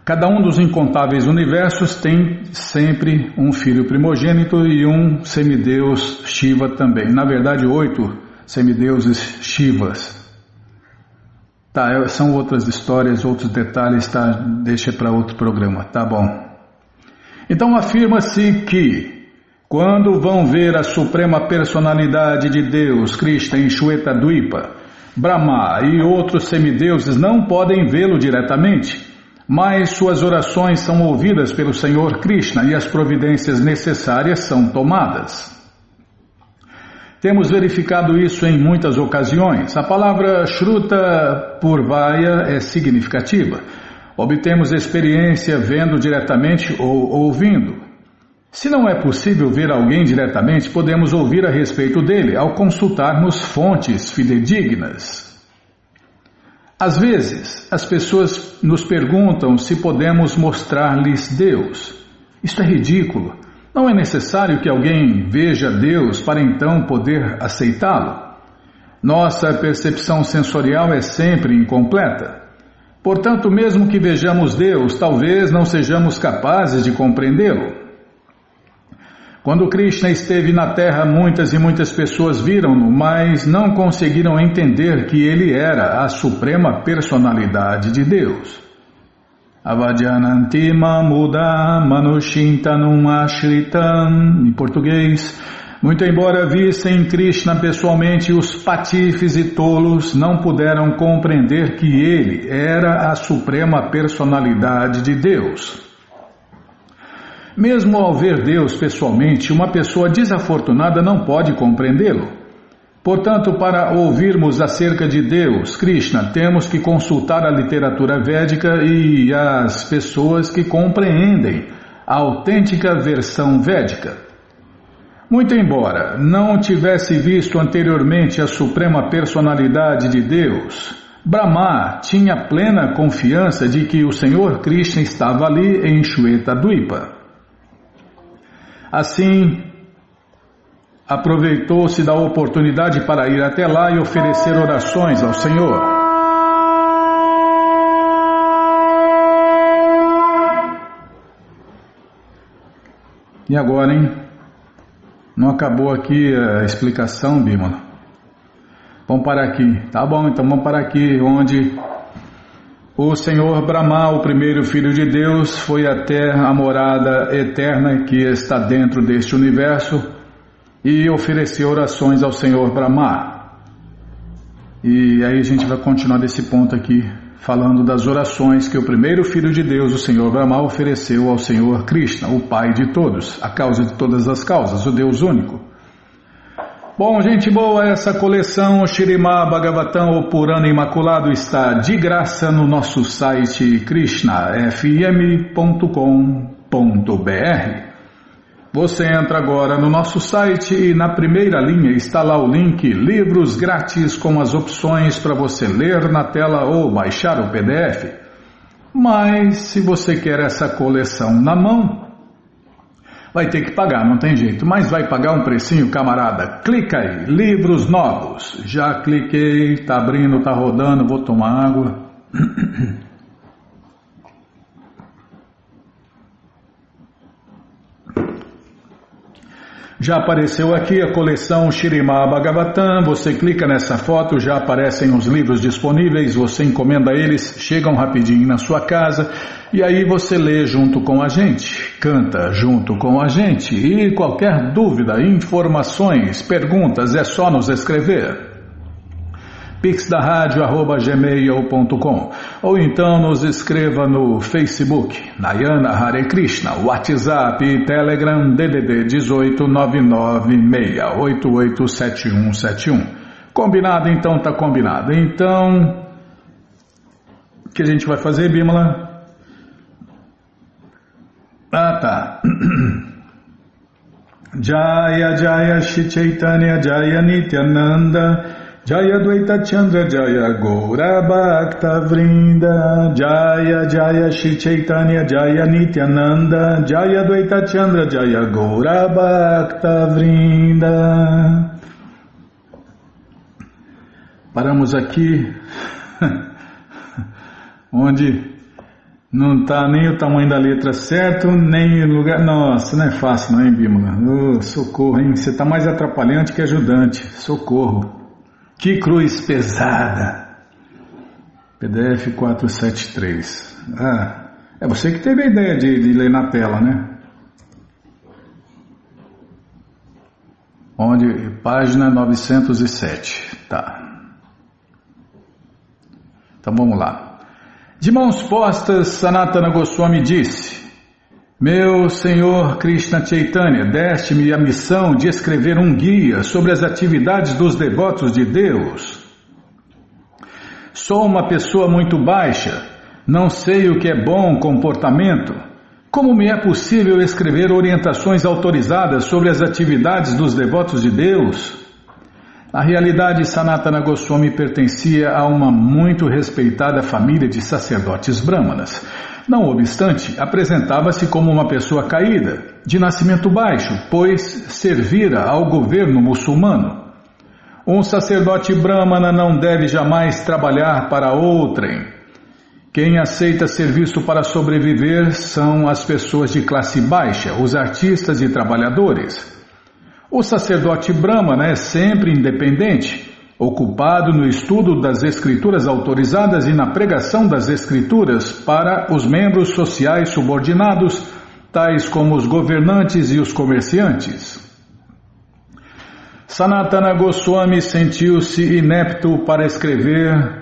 cada um dos incontáveis universos tem sempre um filho primogênito e um semideus Shiva também. Na verdade, 8 semideuses Shivas. São outras histórias, outros detalhes, deixa para outro programa, tá bom. Então afirma-se que quando vão ver a Suprema Personalidade de Deus, Krishna em Shwetadvipa, Brahma e outros semideuses não podem vê-lo diretamente, mas suas orações são ouvidas pelo Senhor Krishna e as providências necessárias são tomadas. Temos verificado isso em muitas ocasiões. A palavra Shruta Purvaya é significativa. Obtemos experiência vendo diretamente ou ouvindo. Se não é possível ver alguém diretamente, podemos ouvir a respeito dele ao consultarmos fontes fidedignas. Às vezes, as pessoas nos perguntam se podemos mostrar-lhes Deus. Isto é ridículo. Não é necessário que alguém veja Deus para então poder aceitá-lo. Nossa percepção sensorial é sempre incompleta. Portanto, mesmo que vejamos Deus, talvez não sejamos capazes de compreendê-lo. Quando Krishna esteve na Terra, muitas e muitas pessoas viram-no, mas não conseguiram entender que ele era a Suprema Personalidade de Deus. Avadyananti mamuda manushintanum ashritam. Em português, muito embora vissem Krishna pessoalmente, os patifes e tolos não puderam compreender que ele era a Suprema Personalidade de Deus. Mesmo ao ver Deus pessoalmente, uma pessoa desafortunada não pode compreendê-lo. Portanto, para ouvirmos acerca de Deus, Krishna, temos que consultar a literatura védica e as pessoas que compreendem a autêntica versão védica. Muito embora não tivesse visto anteriormente a Suprema Personalidade de Deus, Brahma tinha plena confiança de que o Senhor Krishna estava ali em Shweta-dvipa. Assim, aproveitou-se da oportunidade para ir até lá e oferecer orações ao Senhor. E agora, hein? Não acabou aqui a explicação, Bimala? Vamos parar aqui. Tá bom, então vamos parar aqui, onde o Senhor Brahma, o primeiro filho de Deus, foi até a morada eterna que está dentro deste universo e ofereceu orações ao Senhor Brahma. E aí a gente vai continuar desse ponto aqui, falando das orações que o primeiro filho de Deus, o Senhor Brahma, ofereceu ao Senhor Krishna, o Pai de todos, a causa de todas as causas, o Deus único. Bom, gente boa, essa coleção Śrīmad Bhagavatam, o Purana Imaculado, está de graça no nosso site krishnafm.com.br. Você entra agora no nosso site e na primeira linha está lá o link Livros Grátis com as opções para você ler na tela ou baixar o PDF. Mas se você quer essa coleção na mão, vai ter que pagar, não tem jeito, mas vai pagar um precinho, camarada. Clica aí, livros novos. Já cliquei, tá abrindo, tá rodando, vou tomar água. Já apareceu aqui a coleção Śrīmad Bhagavatam, você clica nessa foto, já aparecem os livros disponíveis, você encomenda eles, chegam rapidinho na sua casa e aí você lê junto com a gente, canta junto com a gente e qualquer dúvida, informações, perguntas, é só nos escrever. pixdaradio@gmail.com ou então nos escreva no Facebook, Nayana Hare Krishna, WhatsApp e Telegram DDD 18996887171. Combinado? Então tá combinado. Então, o que a gente vai fazer, Bimala? Ah, tá. Jaya Jaya Shri Chaitanya Jaya Nityananda Jaya Dvaita Chandra Jaya Gaura Bhakta Vrinda Jaya Jaya Shri Chaitanya Jaya Nityananda Jaya Dvaita Chandra Jaya Gaura Bhakta Vrinda. Paramos aqui onde não está nem o tamanho da letra certo, nem o lugar. Nossa, não é fácil não, hein, Bímola? Oh, socorro, hein? Você está mais atrapalhante que ajudante. Socorro. Que cruz pesada! PDF 473. Ah, é você que teve a ideia de ler na tela, né? Onde? Página 907. Tá. Então vamos lá. De mãos postas, Sanatana Goswami disse: Meu Senhor Krishna Chaitanya, deste-me a missão de escrever um guia sobre as atividades dos devotos de Deus. Sou uma pessoa muito baixa, não sei o que é bom comportamento. Como me é possível escrever orientações autorizadas sobre as atividades dos devotos de Deus? Na realidade, Sanatana Goswami pertencia a uma muito respeitada família de sacerdotes brahmanas. Não obstante, apresentava-se como uma pessoa caída, de nascimento baixo, pois servira ao governo muçulmano. Um sacerdote brahmana não deve jamais trabalhar para outrem. Quem aceita serviço para sobreviver são as pessoas de classe baixa, os artistas e trabalhadores. O sacerdote brahmana é sempre independente, ocupado no estudo das escrituras autorizadas e na pregação das escrituras para os membros sociais subordinados, tais como os governantes e os comerciantes. Sanatana Goswami sentiu-se inepto para escrever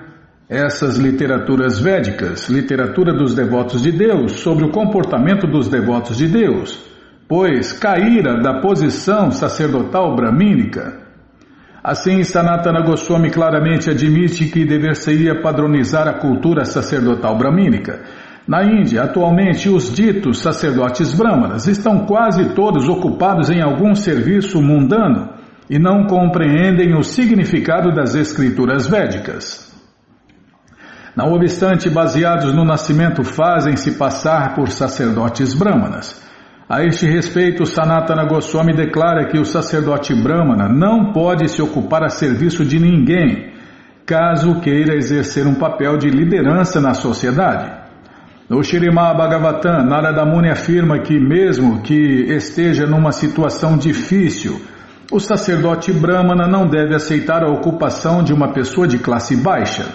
essas literaturas védicas, literatura dos devotos de Deus, sobre o comportamento dos devotos de Deus, pois caíra da posição sacerdotal bramínica. Assim, Sanatana Goswami claramente admite que dever-se-ia padronizar a cultura sacerdotal bramínica. Na Índia, atualmente, os ditos sacerdotes brahmanas estão quase todos ocupados em algum serviço mundano e não compreendem o significado das escrituras védicas. Não obstante, baseados no nascimento, fazem-se passar por sacerdotes brahmanas. A este respeito, Sanatana Goswami declara que o sacerdote brahmana não pode se ocupar a serviço de ninguém, caso queira exercer um papel de liderança na sociedade. No Śrīmad Bhagavatam, Narada Muni afirma que, mesmo que esteja numa situação difícil, o sacerdote brahmana não deve aceitar a ocupação de uma pessoa de classe baixa.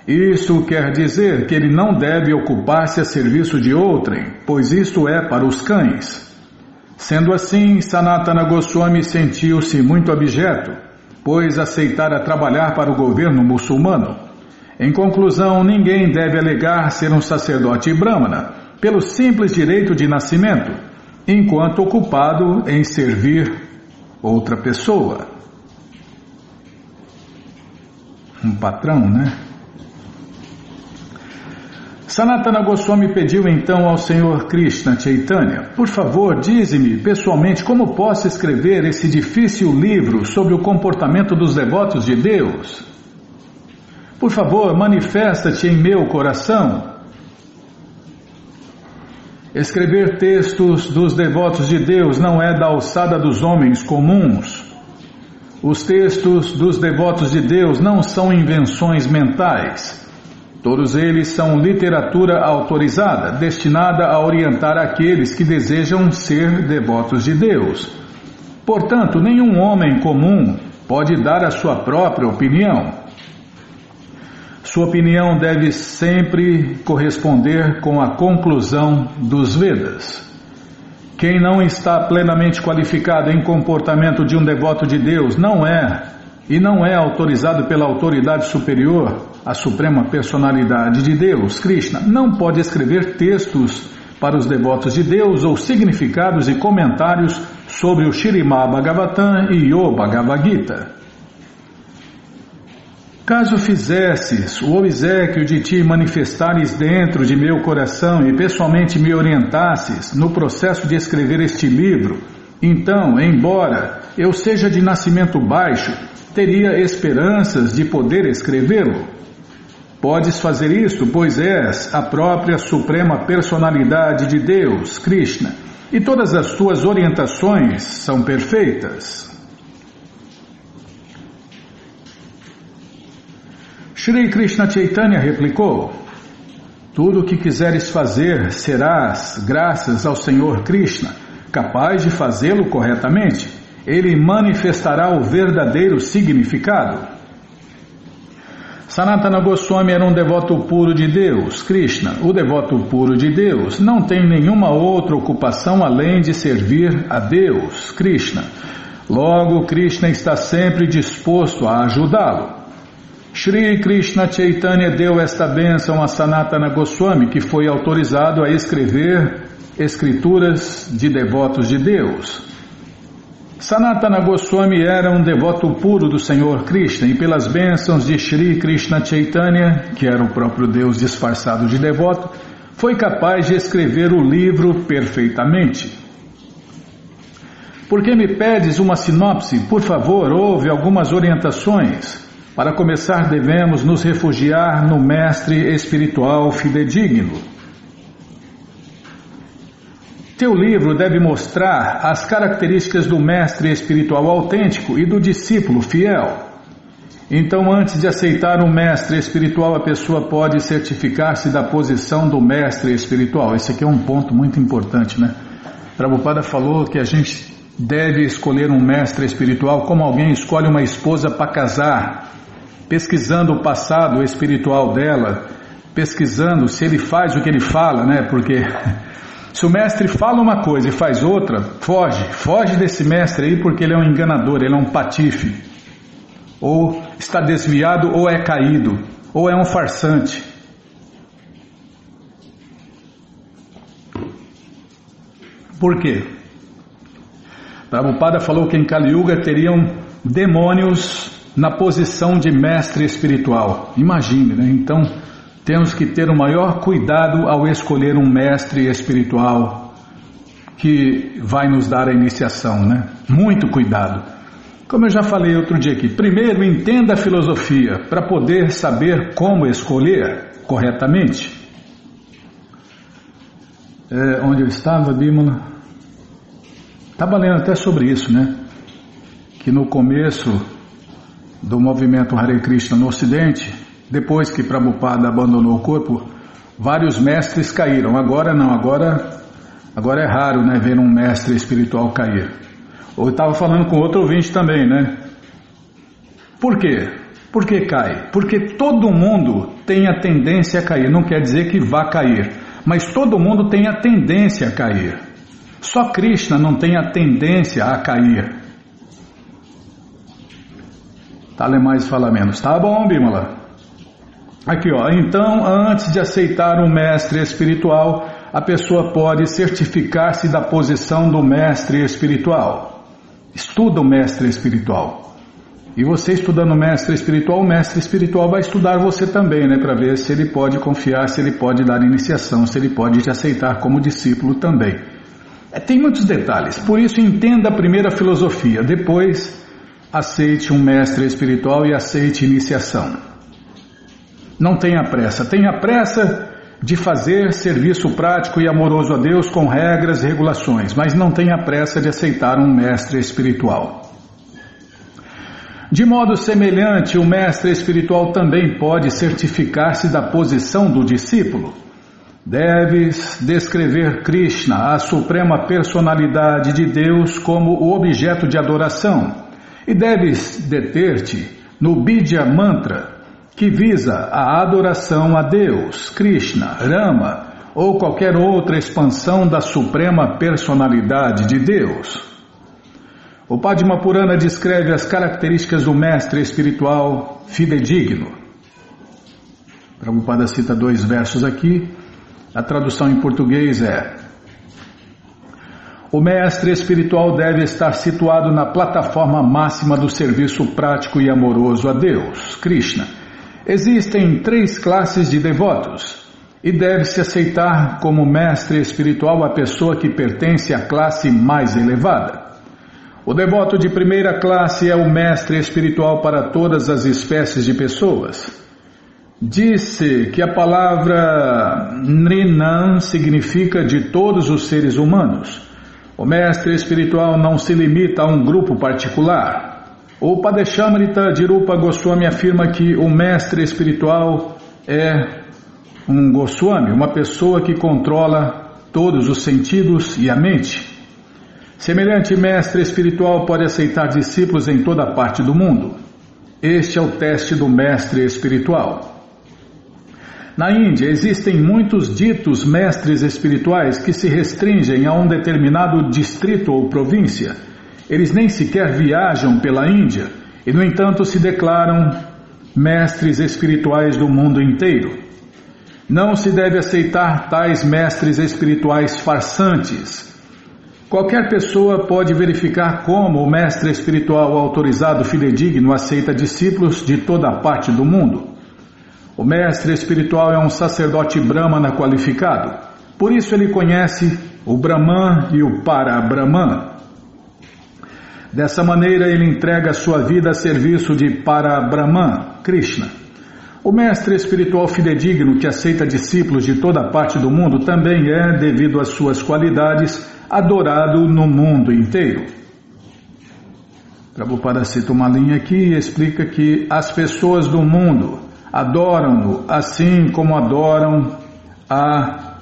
Isso quer dizer que ele não deve ocupar-se a serviço de outrem, pois isto é para os cães. Sendo assim, Sanatana Goswami sentiu-se muito abjeto, pois aceitara trabalhar para o governo muçulmano. Em conclusão, ninguém deve alegar ser um sacerdote brahmana pelo simples direito de nascimento, enquanto ocupado em servir outra pessoa. Um patrão, né? Sanatana Goswami pediu então ao Senhor Krishna Chaitanya: por favor, dize-me pessoalmente como posso escrever esse difícil livro sobre o comportamento dos devotos de Deus. Por favor, manifesta-te em meu coração. Escrever textos dos devotos de Deus não é da alçada dos homens comuns. Os textos dos devotos de Deus não são invenções mentais. Todos eles são literatura autorizada, destinada a orientar aqueles que desejam ser devotos de Deus. Portanto, nenhum homem comum pode dar a sua própria opinião. Sua opinião deve sempre corresponder com a conclusão dos Vedas. Quem não está plenamente qualificado em comportamento de um devoto de Deus não é autorizado pela autoridade superior, a suprema personalidade de Deus, Krishna, não pode escrever textos para os devotos de Deus ou significados e comentários sobre o Śrīmad Bhagavatam e o Bhagavad Gita. Caso fizesses o obséquio de te manifestares dentro de meu coração e pessoalmente me orientasses no processo de escrever este livro, então, embora eu seja de nascimento baixo, teria esperanças de poder escrevê-lo. Podes fazer isto, pois és a própria suprema personalidade de Deus, Krishna, e todas as tuas orientações são perfeitas. Shri Krishna Chaitanya replicou: tudo o que quiseres fazer serás, graças ao Senhor Krishna, capaz de fazê-lo corretamente. Ele manifestará o verdadeiro significado. Sanatana Goswami era um devoto puro de Deus, Krishna. O devoto puro de Deus não tem nenhuma outra ocupação além de servir a Deus, Krishna. Logo, Krishna está sempre disposto a ajudá-lo. Shri Krishna Chaitanya deu esta bênção a Sanatana Goswami, que foi autorizado a escrever escrituras de devotos de Deus. Sanatana Goswami era um devoto puro do Senhor Krishna e pelas bênçãos de Shri Krishna Chaitanya, que era o próprio Deus disfarçado de devoto, foi capaz de escrever o livro perfeitamente. Por que me pedes uma sinopse? Por favor, ouve algumas orientações. Para começar, devemos nos refugiar no mestre espiritual fidedigno. Teu livro deve mostrar as características do mestre espiritual autêntico e do discípulo fiel. Então, antes de aceitar um mestre espiritual, a pessoa pode certificar-se da posição do mestre espiritual. Esse aqui é um ponto muito importante, né? Prabhupada falou que a gente deve escolher um mestre espiritual como alguém escolhe uma esposa para casar, pesquisando o passado espiritual dela, pesquisando se ele faz o que ele fala, né? Porque se o mestre fala uma coisa e faz outra, foge desse mestre aí, porque ele é um enganador, ele é um patife, ou está desviado, ou é caído, ou é um farsante. Por quê? Prabhupada falou que em Kali Yuga teriam demônios na posição de mestre espiritual. Imagine, né? Então, temos que ter o maior cuidado ao escolher um mestre espiritual que vai nos dar a iniciação, né? Muito cuidado. Como eu já falei outro dia aqui, primeiro entenda a filosofia para poder saber como escolher corretamente. Onde eu estava, Bímola? Estava lendo até sobre isso, né? Que no começo do movimento Hare Krishna no Ocidente, depois que Prabhupada abandonou o corpo, vários mestres caíram. Agora não, agora é raro, né, ver um mestre espiritual cair. Eu estava falando com outro ouvinte também, né? Por quê? Por que cai? Porque todo mundo tem a tendência a cair. Não quer dizer que vá cair, mas todo mundo tem a tendência a cair. Só Krishna não tem a tendência a cair. Fala mais, fala menos. Tá bom, Bímola? Aqui, ó. Então, antes de aceitar um mestre espiritual, a pessoa pode certificar-se da posição do mestre espiritual. Estuda o mestre espiritual. E você estudando o mestre espiritual vai estudar você também, né? Para ver se ele pode confiar, se ele pode dar iniciação, se ele pode te aceitar como discípulo também. Tem muitos detalhes, por isso entenda a primeira filosofia, depois aceite um mestre espiritual e aceite iniciação. Não tenha pressa de fazer serviço prático e amoroso a Deus com regras e regulações, mas não tenha pressa de aceitar um mestre espiritual. De modo semelhante, o mestre espiritual também pode certificar-se da posição do discípulo. Deves descrever Krishna, a suprema personalidade de Deus, como o objeto de adoração, e deves deter-te no Bidya Mantra, que visa a adoração a Deus, Krishna, Rama ou qualquer outra expansão da suprema personalidade de Deus. O Padma Purana descreve as características do mestre espiritual fidedigno. Prabhupada cita 2 versos aqui, a tradução em português é: o mestre espiritual deve estar situado na plataforma máxima do serviço prático e amoroso a Deus, Krishna. Existem 3 classes de devotos e deve-se aceitar como mestre espiritual a pessoa que pertence à classe mais elevada. O devoto de primeira classe é o mestre espiritual para todas as espécies de pessoas. Disse que a palavra Nrinam significa de todos os seres humanos. O mestre espiritual não se limita a um grupo particular. O Padeshamrita de Rupa Goswami afirma que o mestre espiritual é um Goswami, uma pessoa que controla todos os sentidos e a mente. Semelhante mestre espiritual pode aceitar discípulos em toda parte do mundo. Este é o teste do mestre espiritual. Na Índia existem muitos ditos mestres espirituais que se restringem a um determinado distrito ou província. Eles nem sequer viajam pela Índia e, no entanto, se declaram mestres espirituais do mundo inteiro. Não se deve aceitar tais mestres espirituais farsantes. Qualquer pessoa pode verificar como o mestre espiritual autorizado fidedigno aceita discípulos de toda a parte do mundo. O mestre espiritual é um sacerdote brahmana qualificado, por isso ele conhece o Brahman e o Para-Brahman. Dessa maneira ele entrega sua vida a serviço de Para-Brahman, Krishna. O mestre espiritual fidedigno que aceita discípulos de toda parte do mundo também é, devido às suas qualidades, adorado no mundo inteiro. Prabhupada cita uma linha aqui e explica que as pessoas do mundo adoram-no assim como adoram a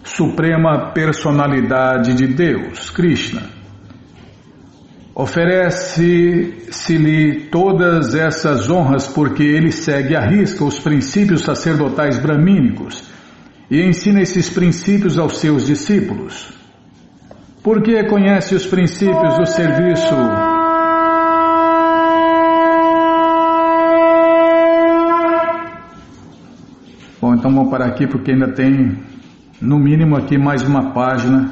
suprema personalidade de Deus, Krishna. Oferece-se-lhe todas essas honras porque ele segue à risca os princípios sacerdotais bramínicos e ensina esses princípios aos seus discípulos. Porque conhece os princípios do serviço Bom, então vamos parar aqui porque ainda tem, no mínimo aqui, mais uma página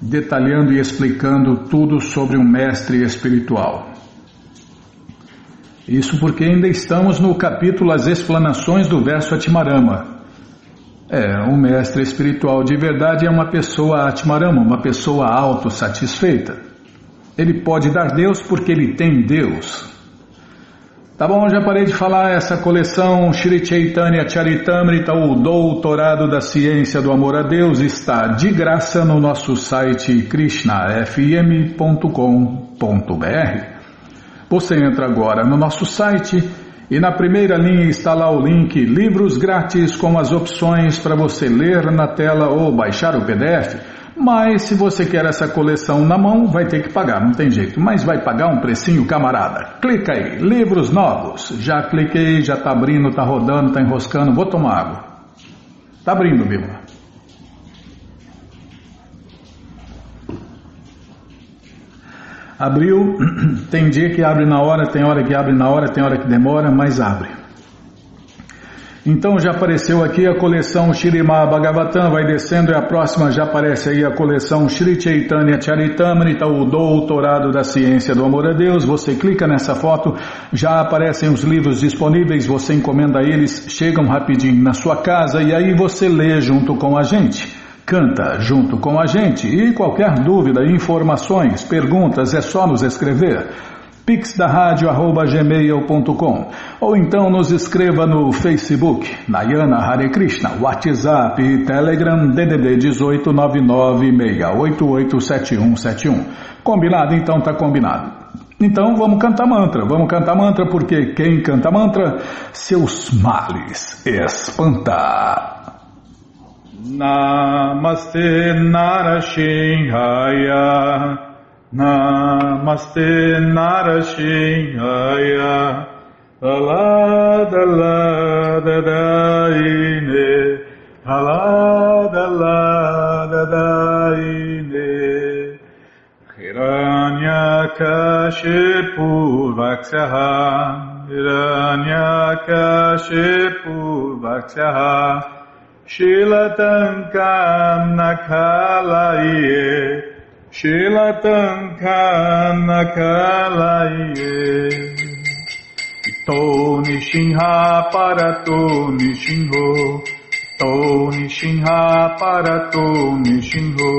detalhando e explicando tudo sobre um mestre espiritual. Isso porque ainda estamos no capítulo As Explanações do Verso Atmarama. Um mestre espiritual de verdade é uma pessoa Atmarama, uma pessoa autossatisfeita. Ele pode dar Deus porque ele tem Deus. Tá bom, já parei de falar. Essa coleção Shri Chaitanya Charitamrita, o Doutorado da Ciência do Amor a Deus, está de graça no nosso site krishnafm.com.br. Você entra agora no nosso site e na primeira linha está lá o link Livros Grátis com as opções para você ler na tela ou baixar o PDF. Mas se você quer essa coleção na mão, vai ter que pagar, não tem jeito. Mas vai pagar um precinho, camarada. Clica aí, livros novos. Já cliquei, já está abrindo, está rodando, está enroscando. Vou tomar água. Está abrindo, Bíblia. Abriu, tem dia que abre na hora, tem hora que abre na hora, tem hora que demora, mas abre. Então já apareceu aqui a coleção Śrīmad Bhagavatam, vai descendo e a próxima já aparece aí a coleção Shri Chaitanya Charitamrita, o Doutorado da Ciência do Amor a Deus. Você clica nessa foto, já aparecem os livros disponíveis, você encomenda eles, chegam rapidinho na sua casa e aí você lê junto com a gente. Canta junto com a gente e qualquer dúvida, informações, perguntas é só nos escrever. pixdaradio@gmail.com ou então nos escreva no Facebook, Nayana Hare Krishna, WhatsApp e Telegram DDD 18 996887171. Combinado? Então tá combinado. Então vamos cantar mantra porque quem canta mantra, seus males espanta. Namaste Narashinhaya, Namaste Narashinhaya, Aladaladaine, Aladaladaine, Hiranyakashipu Vaksyaha, Hiranyakashipu Vaksyaha, Shilatankam Nakalaye, Shilatankam Nakalaye, To Nishinha Parato Nishinho, To Nishinha Parato Nishinho,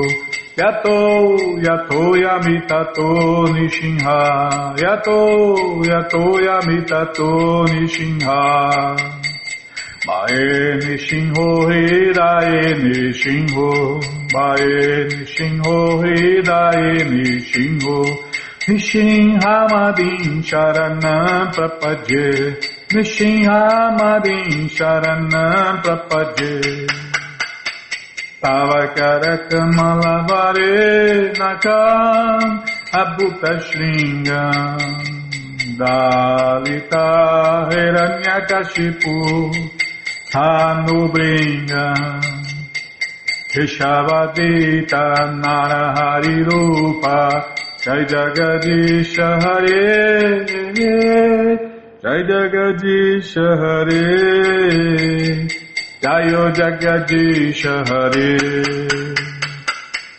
Yato Yato Yamitato Nishinha, Yato Yato Yamitato Nishinha. Mae Nishinho Hidae Nishinho, Mae Nishinho Hidae Nishinho, Nishinhamadin Sharanam Prapadye, Nishinhamadin Sharanam Prapadye. Tavakarakamalabare Nakam Abhuta Shringam, Dalita Hiranyakashipu Hanubringa, Keshavadita Narahari Rupa, Jai Jagadisha Hare, Jai Jagadisha Hare, Jayo Jagadisha Hare.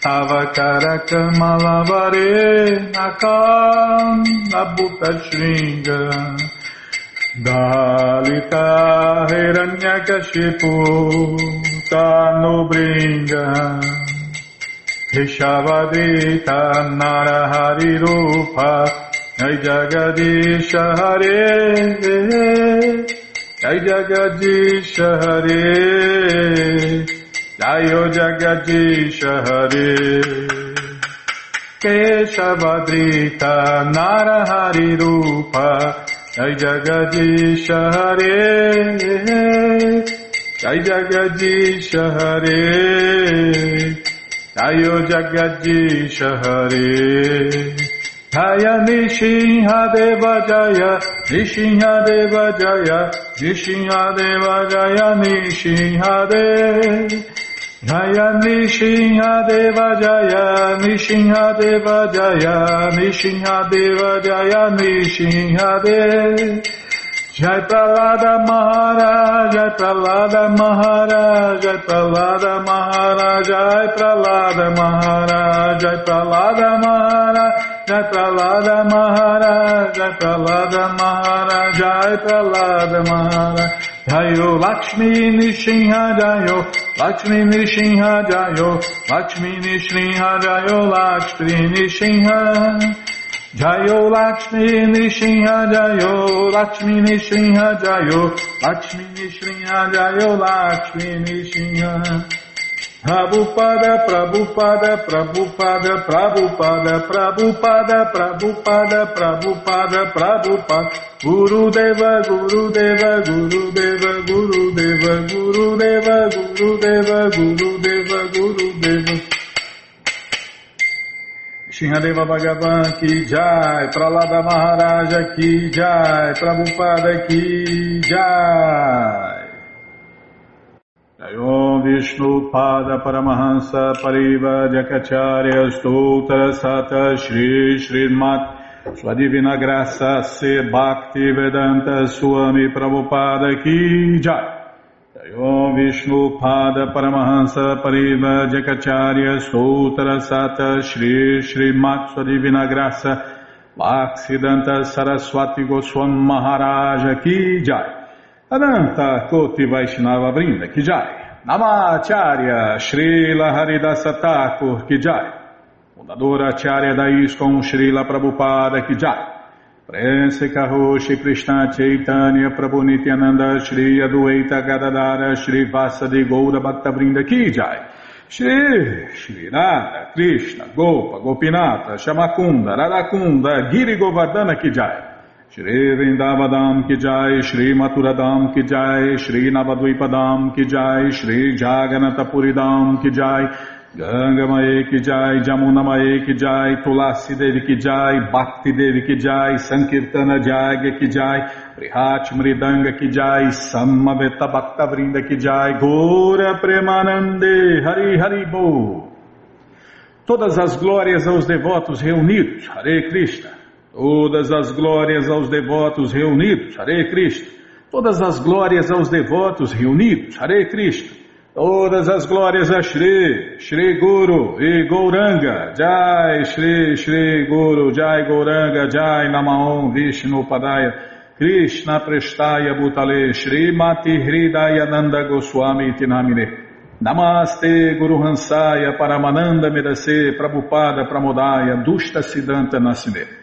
Tavakarakamalabare Nakam Abhuta Shringa, Dalita Hiranyakashipu Tanubringa, Keshavadita Narahari Rupa, Jai Jagadisha Hare, Jai Jagadisha Hare, Jayo Jagadisha Hare. Keshavadrita Narahari Rupa, Jai Jagadisha Hare, Jai Jagadisha Hare, Jayo Jagadisha Hare. Jaya Nishinha Deva Jaya, Nishinha Deva Jaya, Nishinha Deva Jaya, Nishinha Deva Jaya, Nishinha Deva Jaya, Nishinha Deva Jaya, Nishinha Deva Jaya, Nishinha Deva. Jai Pralada Maharaj, Jai Pralada Maharaj, Jai Pralada Maharaj, Jai Pralada Maharaj, Jai Pralada Maharaj, Jai Prahlada Maharaj, Jai Prahlada Maharaj, Jai Prahlada Maharaj. Jayo Lakshmi Nishinha Jayo, Lakshmi Nishinha Jayo, Lakshmi Nishinha Jayo, Lakshmi Nishinha. Jayo Lakshmi Nishinha Jayo, Lakshmi Nishinha Jayo, Lakshmi Nishinha Jayo, Lakshmi Nishinha. Prabhupada, Prabhupada, Prabhupada, Prabhupada, Prabhupada, Prabhupada, Prabhupada, Prabhupada, Gurudeva, Gurudeva, Gurudeva, Gurudeva, Gurudeva, Gurudeva, Gurudeva, Gurudeva. Shinhadeva Bhagavan ki jai, Prahlada Maharaja ki jai, Prabhupada ki jai. Om Vishnu Pada Paramahansa Pariva Jakacharya Stoutra Sata Shri Srimat Sua Divina Graça Se Bhakti Vedanta Swami Prabhupada Ki Jai. Om Vishnu Pada Paramahansa Pariva Jakacharya Stoutra Sata Shri Srimat Sua Divina Graça Bhaksidanta Saraswati Goswami Maharaja Ki Jai. Ananta Koti Vaishnava Vrinda Ki Jai. Namacharya Srila Haridasa Thakur Ki Jai. Fundadora Acharya da ISKCON Srila Prabhupada Ki Jai. Prense Karoshi Krishna Chaitanya Prabhu Nityananda Shri Adueita Gadadara Shri Vasadi Goura Bhakta Vrinda Ki Jai. Shri Radha Krishna Gopa Gopinata Shamakunda Radakunda Giri Govardhana Ki Jai. Shri Vrindavadam Ki Jai, Shri Maturadam Ki Jai, Shri Navadvipadam Ki Jai, Shri Jaganatapuridam Ki Jai, Ganga Mae Ki Jai, Jamuna Mae Ki Jai, Tulasi Devi Ki Jai, Bhakti Devi Ki Jai, Sankirtana Jagya Ki Jai, Prihat Mridanga Ki Jai, Samaveta Bhakta Vrinda Ki Jai, Gora Premanande, Hari Hari Bo. Todas as glórias aos devotos reunidos, Hare Krishna. Todas as glórias aos devotos reunidos, Hare Krishna. Todas as glórias aos devotos reunidos, Hare Krishna. Todas as glórias a Shri, Shri Guru e Gauranga, Jai Shri, Shri Guru, Jai Gauranga, Jai Namaon Vishnu Padaya, Krishna Prestaya Bhutale, Shri Mati Hridaya Nanda Goswami Tinamine. Namaste Guru Hansaya Paramananda Medase Prabhupada Pramodaya Dushta Siddhanta Nasine.